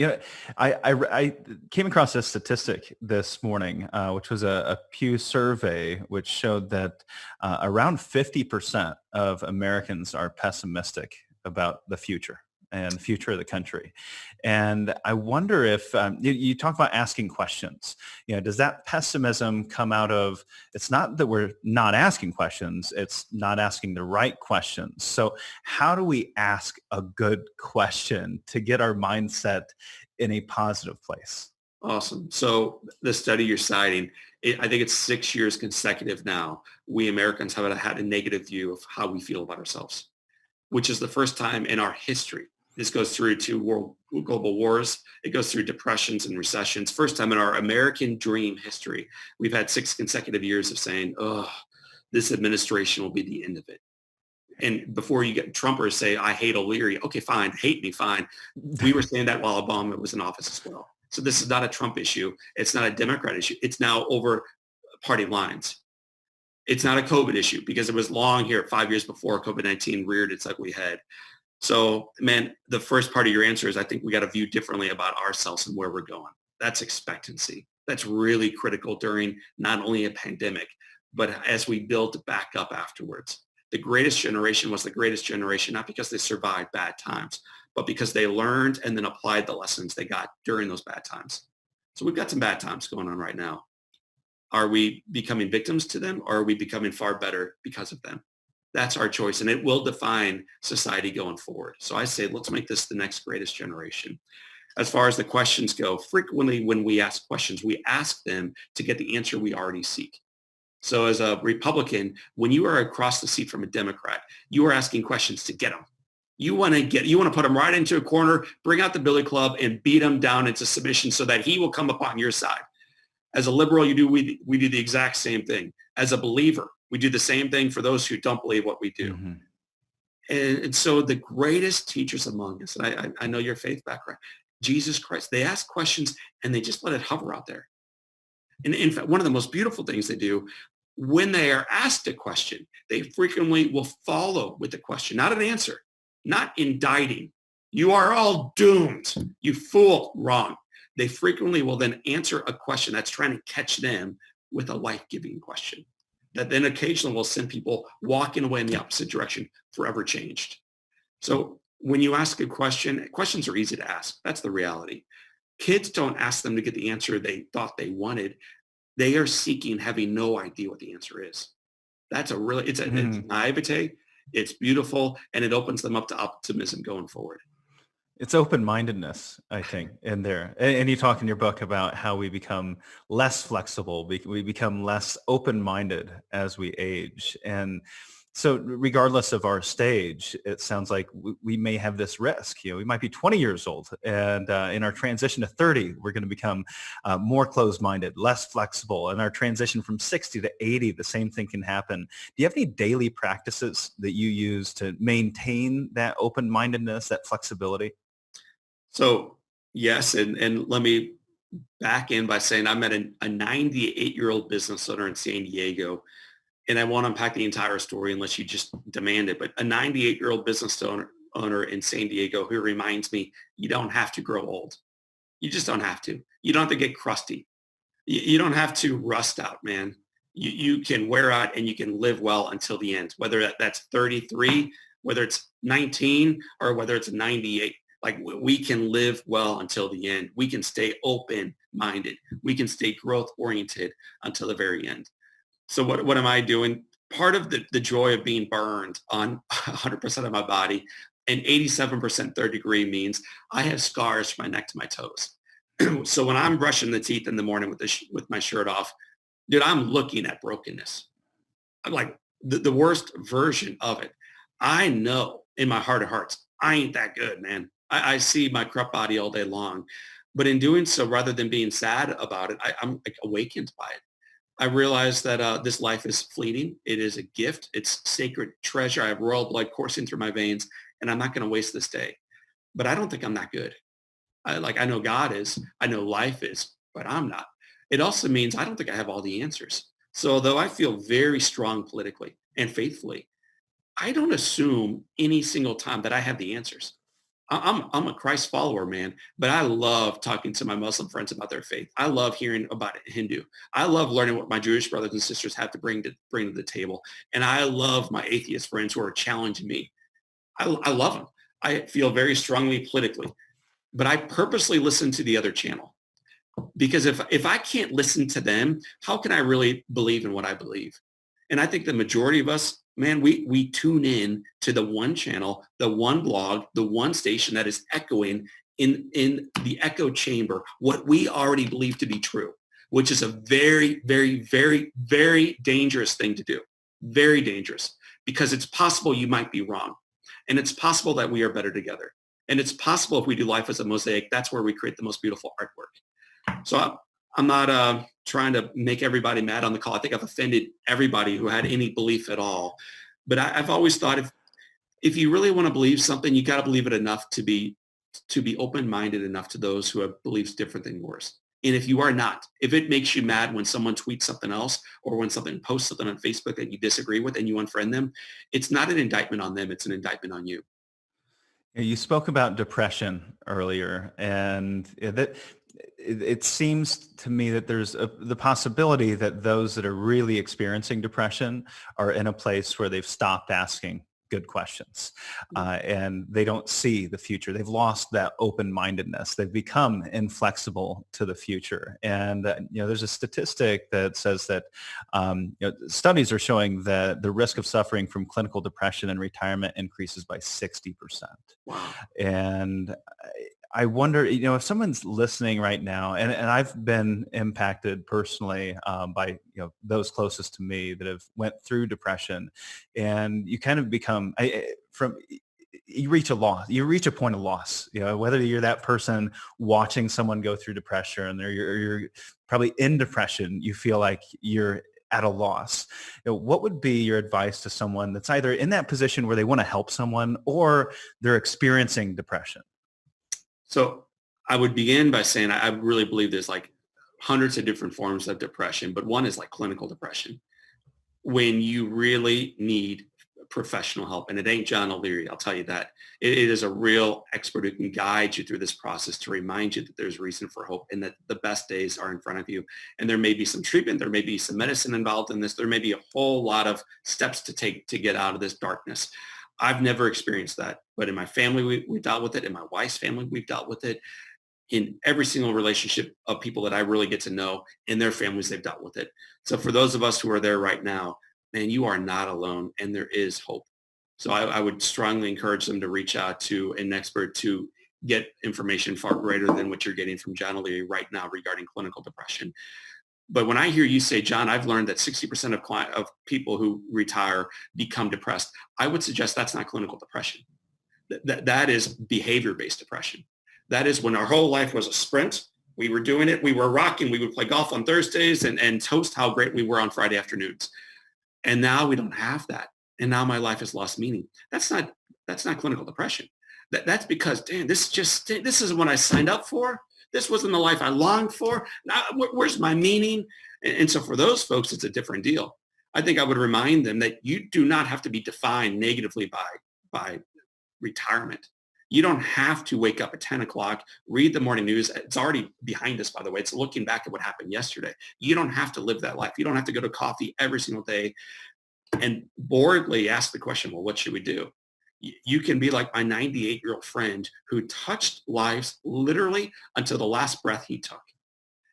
I came across this statistic this morning, which was a Pew survey, which showed that around 50% of Americans are pessimistic about the future and the future of the country. And I wonder if you talk about asking questions. Does that pessimism come out of, it's not that we're not asking questions, it's not asking the right questions. So how do we ask a good question to get our mindset in a positive place? Awesome. So the study you're citing, I think it's 6 years consecutive now. We Americans have had a negative view of how we feel about ourselves, which is the first time in our history. This goes through to global wars. It goes through depressions and recessions. First time in our American dream history, we've had 6 consecutive years of saying, oh, this administration will be the end of it. And before you get Trumpers say, I hate Leary. Okay, fine. Hate me, fine. We were saying that while Obama was in office as well. So this is not a Trump issue. It's not a Democrat issue. It's now over party lines. It's not a COVID issue because it was long here 5 years before COVID-19 reared its ugly head. So, man, the first part of your answer is I think we got to view differently about ourselves and where we're going. That's expectancy. That's really critical during not only a pandemic, but as we build back up afterwards. The greatest generation was the greatest generation, not because they survived bad times, but because they learned and then applied the lessons they got during those bad times. So we've got some bad times going on right now. Are we becoming victims to them, or are we becoming far better because of them? That's our choice, and it will define society going forward. So I say, let's make this the next greatest generation. As far as the questions go, frequently when we ask questions, we ask them to get the answer we already seek. So as a Republican, when you are across the seat from a Democrat, you are asking questions to get them. You want to put him right into a corner, bring out the billy club, and beat him down into submission so that he will come upon your side. As a liberal, we do the exact same thing. As a believer, we do the same thing for those who don't believe what we do. Mm-hmm. And so the greatest teachers among us, and I know your faith background, Jesus Christ, they ask questions and they just let it hover out there. And in fact, one of the most beautiful things they do, when they are asked a question, they frequently will follow with the question, not an answer, not indicting. You are all doomed. You fool. Wrong. They frequently will then answer a question that's trying to catch them with a life-giving question that then occasionally will send people walking away in the opposite direction, forever changed. So when you ask a question, questions are easy to ask. That's the reality. Kids don't ask them to get the answer they thought they wanted. They are seeking, having no idea what the answer is. That's it's naivete. It's beautiful, and it opens them up to optimism going forward. It's open-mindedness, I think, in there. And you talk in your book about how we become less flexible. We become less open-minded as we age. And so regardless of our stage, it sounds like we may have this risk. We might be 20 years old, and in our transition to 30, we're going to become more closed-minded, less flexible. And our transition from 60 to 80, the same thing can happen. Do you have any daily practices that you use to maintain that open-mindedness, that flexibility? So yes, and let me back in by saying I met a 98-year-old business owner in San Diego, and I won't unpack the entire story unless you just demand it, but a 98-year-old business owner in San Diego who reminds me, you don't have to grow old. You just don't have to. You don't have to get crusty. You don't have to rust out, man. You can wear out and you can live well until the end, whether that's 33, whether it's 19, or whether it's 98. Like we can live well until the end. We can stay open-minded. We can stay growth-oriented until the very end. So what am I doing? Part of the joy of being burned on 100% of my body and 87% third degree means I have scars from my neck to my toes. So when I'm brushing the teeth in the morning with my shirt off, dude, I'm looking at brokenness. I'm like the worst version of it. I know in my heart of hearts, I ain't that good, man. I see my corrupt body all day long. But in doing so, rather than being sad about it, I'm like awakened by it. I realize that this life is fleeting. It is a gift. It's sacred treasure. I have royal blood coursing through my veins, and I'm not going to waste this day. But I don't think I'm that good. I know God is. I know life is, but I'm not. It also means I don't think I have all the answers. So although I feel very strong politically and faithfully, I don't assume any single time that I have the answers. I'm a Christ follower, man, but I love talking to my Muslim friends about their faith. I love hearing about Hindu. I love learning what my Jewish brothers and sisters have to bring to the table. And I love my atheist friends who are challenging me. I love them. I feel very strongly politically, but I purposely listen to the other channel because if I can't listen to them, how can I really believe in what I believe? And I think the majority of us, man, we tune in to the one channel, the one blog, the one station that is echoing in the echo chamber, what we already believe to be true, which is a very, very, very, very dangerous thing to do. Very dangerous because it's possible you might be wrong. And it's possible that we are better together. And it's possible if we do life as a mosaic, that's where we create the most beautiful artwork. So I'm not trying to make everybody mad on the call. I think I've offended everybody who had any belief at all. But I've always thought if you really want to believe something, you got to believe it enough to be open-minded enough to those who have beliefs different than yours. And if you are not, if it makes you mad when someone tweets something else or when someone posts something on Facebook that you disagree with and you unfriend them, it's not an indictment on them. It's an indictment on you. You spoke about depression earlier, and it seems to me that there's the possibility that those that are really experiencing depression are in a place where they've stopped asking good questions, and they don't see the future. They've lost that open-mindedness. They've become inflexible to the future. And there's a statistic that says that studies are showing that the risk of suffering from clinical depression in retirement increases by 60%. Wow. And I wonder, if someone's listening right now, and I've been impacted personally by, those closest to me that have went through depression, and you kind of become, you reach a point of loss, whether you're that person watching someone go through depression or you're probably in depression, you feel like you're at a loss. What would be your advice to someone that's either in that position where they want to help someone or they're experiencing depression? So I would begin by saying I really believe there's like hundreds of different forms of depression, but one is like clinical depression, when you really need professional help. And it ain't John Leary, I'll tell you that. It is a real expert who can guide you through this process to remind you that there's reason for hope and that the best days are in front of you. And there may be some treatment, there may be some medicine involved in this, there may be a whole lot of steps to take to get out of this darkness. I've never experienced that, but in my family, we dealt with it. In my wife's family, we've dealt with it. In every single relationship of people that I really get to know, in their families, they've dealt with it. So for those of us who are there right now, man, you are not alone and there is hope. So I would strongly encourage them to reach out to an expert to get information far greater than what you're getting from John Leary right now regarding clinical depression. But when I hear you say, John, I've learned that 60% of people who retire become depressed, I would suggest that's not clinical depression. That is behavior-based depression. That is when our whole life was a sprint. We were doing it. We were rocking. We would play golf on Thursdays and toast how great we were on Friday afternoons. And now we don't have that. And now my life has lost meaning. That's not clinical depression. That's because, damn, this isn't what I signed up for. This wasn't the life I longed for. Now, where's my meaning? And so for those folks, it's a different deal. I think I would remind them that you do not have to be defined negatively by retirement. You don't have to wake up at 10 o'clock, read the morning news. It's already behind us, by the way. It's looking back at what happened yesterday. You don't have to live that life. You don't have to go to coffee every single day and boredly ask the question, well, what should we do? You can be like my 98-year-old friend who touched lives literally until the last breath he took.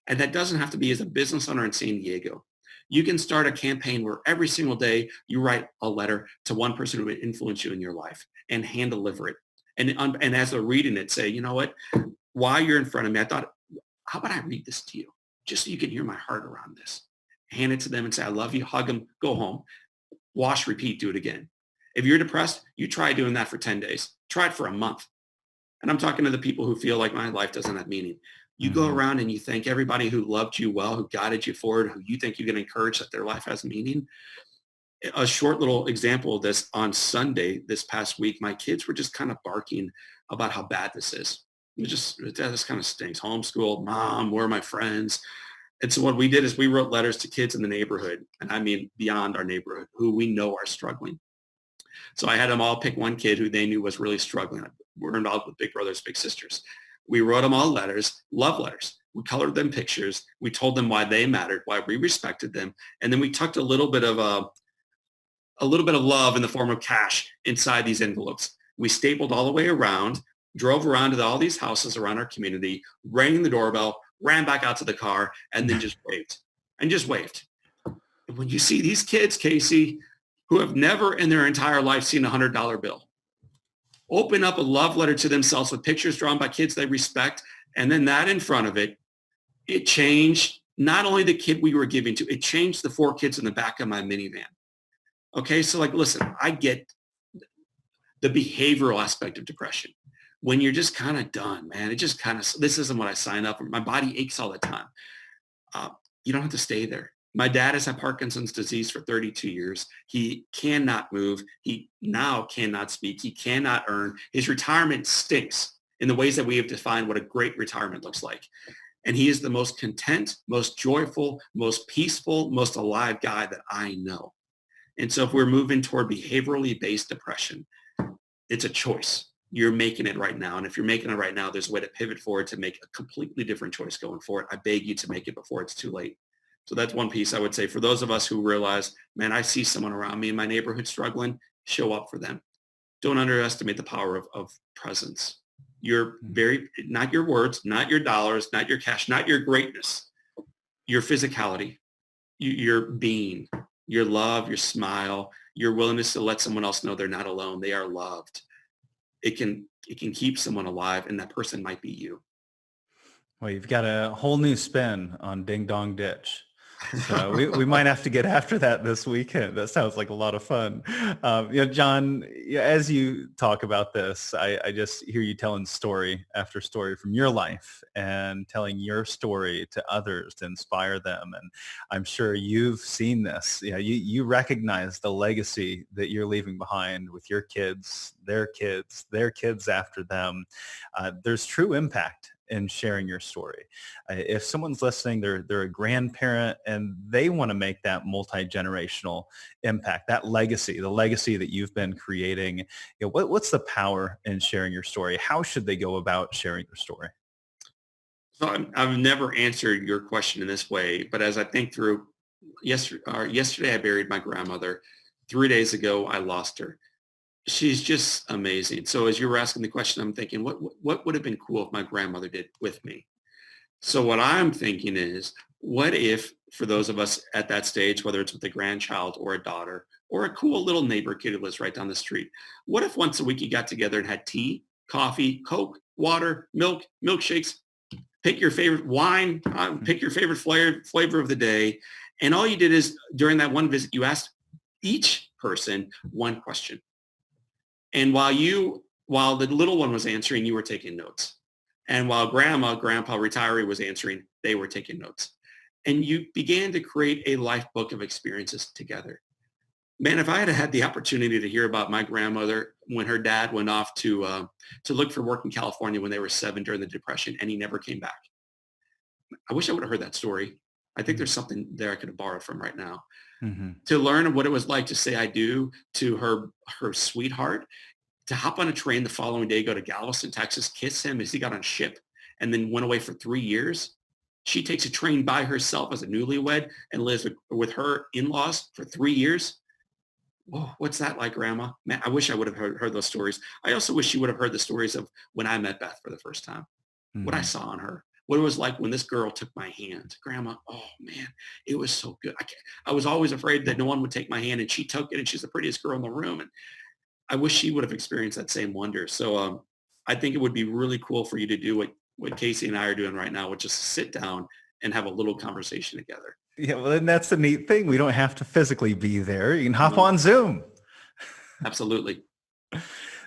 And that doesn't have to be as a business owner in San Diego. You can start a campaign where every single day you write a letter to one person who would influence you in your life and hand deliver it. And as they're reading it, say, you know what, while you're in front of me, I thought, how about I read this to you just so you can hear my heart around this? Hand it to them and say, I love you, hug them, go home, wash, repeat, do it again. If you're depressed, you try doing that for 10 days. Try it for a month. And I'm talking to the people who feel like my life doesn't have meaning. You go around and you thank everybody who loved you well, who guided you forward, who you think you can encourage that their life has meaning. A short little example of this: on Sunday this past week, my kids were just kind of barking about how bad this is. This kind of stinks. Homeschool, mom, where are my friends? And so what we did is we wrote letters to kids in the neighborhood, and I mean beyond our neighborhood, who we know are struggling. So I had them all pick one kid who they knew was really struggling. We're involved with Big Brothers, Big Sisters. We wrote them all letters, love letters. We colored them pictures. We told them why they mattered, why we respected them. And then we tucked a little bit of love in the form of cash inside these envelopes. We stapled all the way around, drove around to all these houses around our community, rang the doorbell, ran back out to the car, and then just waved. And when you see these kids, Casey, who have never in their entire life seen a $100 bill, open up a love letter to themselves with pictures drawn by kids they respect, and then that in front of it, it changed not only the kid we were giving to, it changed the 4 kids in the back of my minivan. Okay, so listen, I get the behavioral aspect of depression. When you're just kind of done, man, this isn't what I signed up for. My body aches all the time. You don't have to stay there. My dad has had Parkinson's disease for 32 years. He cannot move. He now cannot speak. He cannot earn. His retirement stinks in the ways that we have defined what a great retirement looks like. And he is the most content, most joyful, most peaceful, most alive guy that I know. And so if we're moving toward behaviorally based depression, it's a choice. You're making it right now. And if you're making it right now, there's a way to pivot forward to make a completely different choice going forward. I beg you to make it before it's too late. So that's one piece I would say for those of us who realize, man, I see someone around me in my neighborhood struggling, show up for them. Don't underestimate the power of presence. Not your words, not your dollars, not your cash, not your greatness, your physicality, your being, your love, your smile, your willingness to let someone else know they're not alone. They are loved. It can keep someone alive, and that person might be you. Well, you've got a whole new spin on Ding Dong Ditch. So we might have to get after that this weekend. That sounds like a lot of fun. John, as you talk about this, I just hear you telling story after story from your life and telling your story to others to inspire them. And I'm sure you've seen this. You recognize the legacy that you're leaving behind with your kids, their kids after them. There's true impact in sharing your story. If someone's listening, they're a grandparent and they want to make that multi-generational impact, that legacy, the legacy that you've been creating, what's the power in sharing your story? How should they go about sharing their story? So I've never answered your question in this way, but as I think through, yesterday I buried my grandmother. 3 days ago, I lost her. She's just amazing. So as you were asking the question, I'm thinking, what would have been cool if my grandmother did with me? So what I'm thinking is, what if for those of us at that stage, whether it's with a grandchild or a daughter or a cool little neighbor kid who lives right down the street, what if once a week you got together and had tea, coffee, Coke, water, milk, milkshakes, pick your favorite wine, pick your favorite flavor of the day. And all you did is during that one visit, you asked each person one question. And while the little one was answering, you were taking notes. And while grandpa, retiree was answering, they were taking notes. And you began to create a life book of experiences together. Man, if I had had the opportunity to hear about my grandmother when her dad went off to look for work in California when they were 7 during the Depression and he never came back, I wish I would have heard that story. I think there's something there I could have borrowed from right now. Mm-hmm. To learn what it was like to say I do to her sweetheart, to hop on a train the following day, go to Galveston, Texas, kiss him as he got on a ship, and then went away for 3 years. She takes a train by herself as a newlywed and lives with her in-laws for 3 years. Whoa, what's that like, Grandma? Man, I wish I would have heard those stories. I also wish she would have heard the stories of when I met Beth for the first time, what I saw in her, what it was like when this girl took my hand. Grandma, oh man, it was so good. I was always afraid that no one would take my hand, and she took it, and she's the prettiest girl in the room. And I wish she would have experienced that same wonder. So I think it would be really cool for you to do what Casey and I are doing right now, which is sit down and have a little conversation together. Yeah, well, then that's the neat thing. We don't have to physically be there. You can hop on Zoom. Absolutely.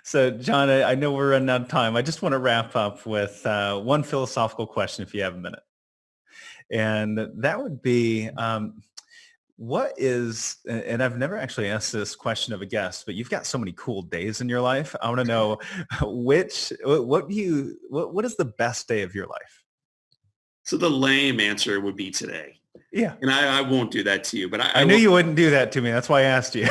So, John, I know we're running out of time. I just want to wrap up with one philosophical question, if you have a minute. And that would be, what is, and I've never actually asked this question of a guest, but you've got so many cool days in your life. I want to know what is the best day of your life? So the lame answer would be today. Yeah. And I won't do that to you, but I knew you wouldn't do that to me. That's why I asked you.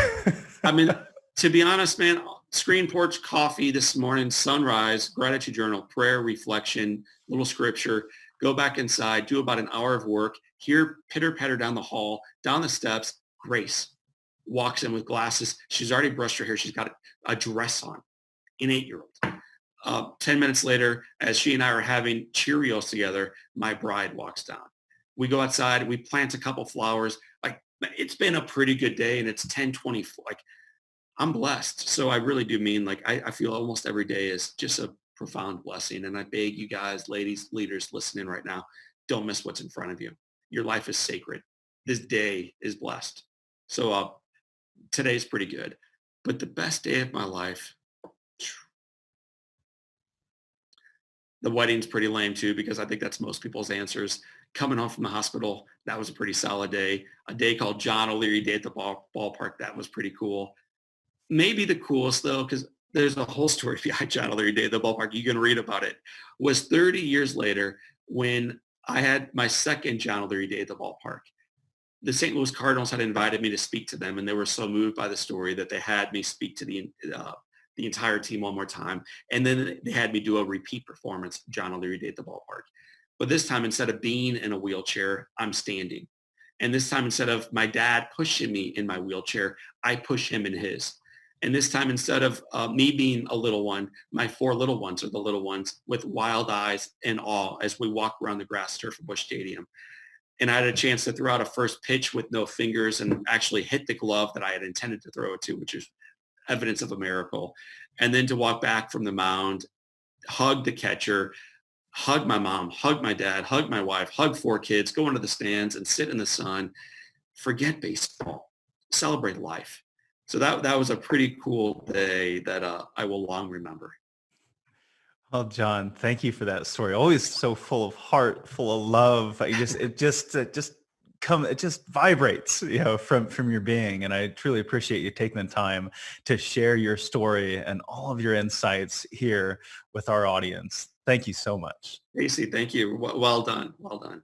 I mean, to be honest, man, screen porch coffee this morning, sunrise, gratitude journal, prayer, reflection, little scripture, go back inside, do about an hour of work, hear pitter patter down the hall, down the steps. Grace walks in with glasses. She's already brushed her hair. She's got a dress on, an 8-year-old. 10 minutes later, as she and I are having Cheerios together, my bride walks down. We go outside, we plant a couple flowers. Like, it's been a pretty good day, and it's 10:24. Like, I'm blessed. So I really do mean, like, I feel almost every day is just a profound blessing. And I beg you guys, ladies, leaders listening right now, don't miss what's in front of you. Your life is sacred. This day is blessed. So today's pretty good. But the best day of my life, the wedding's pretty lame too, because I think that's most people's answers. Coming home from the hospital, that was a pretty solid day. A day called John O'Leary Day at the ballpark, that was pretty cool. Maybe the coolest though, because there's a whole story behind John O'Leary Day at the ballpark. You can read about it. Was 30 years later when I had my second John Leary day at the ballpark. The St. Louis Cardinals had invited me to speak to them, and they were so moved by the story that they had me speak to the entire team one more time. And then they had me do a repeat performance, John Leary day at the ballpark. But this time, instead of being in a wheelchair, I'm standing. And this time, instead of my dad pushing me in my wheelchair, I push him in his. And this time, instead of me being a little one, my 4 little ones are the little ones with wild eyes and awe as we walk around the grass turf of Busch Stadium. And I had a chance to throw out a first pitch with no fingers and actually hit the glove that I had intended to throw it to, which is evidence of a miracle. And then to walk back from the mound, hug the catcher, hug my mom, hug my dad, hug my wife, hug 4 kids, go into the stands and sit in the sun, forget baseball, celebrate life. So that was a pretty cool day that I will long remember. Well, John, thank you for that story. Always so full of heart, full of love. It just vibrates, from your being. And I truly appreciate you taking the time to share your story and all of your insights here with our audience. Thank you so much. Casey, thank you. Well done. Well done.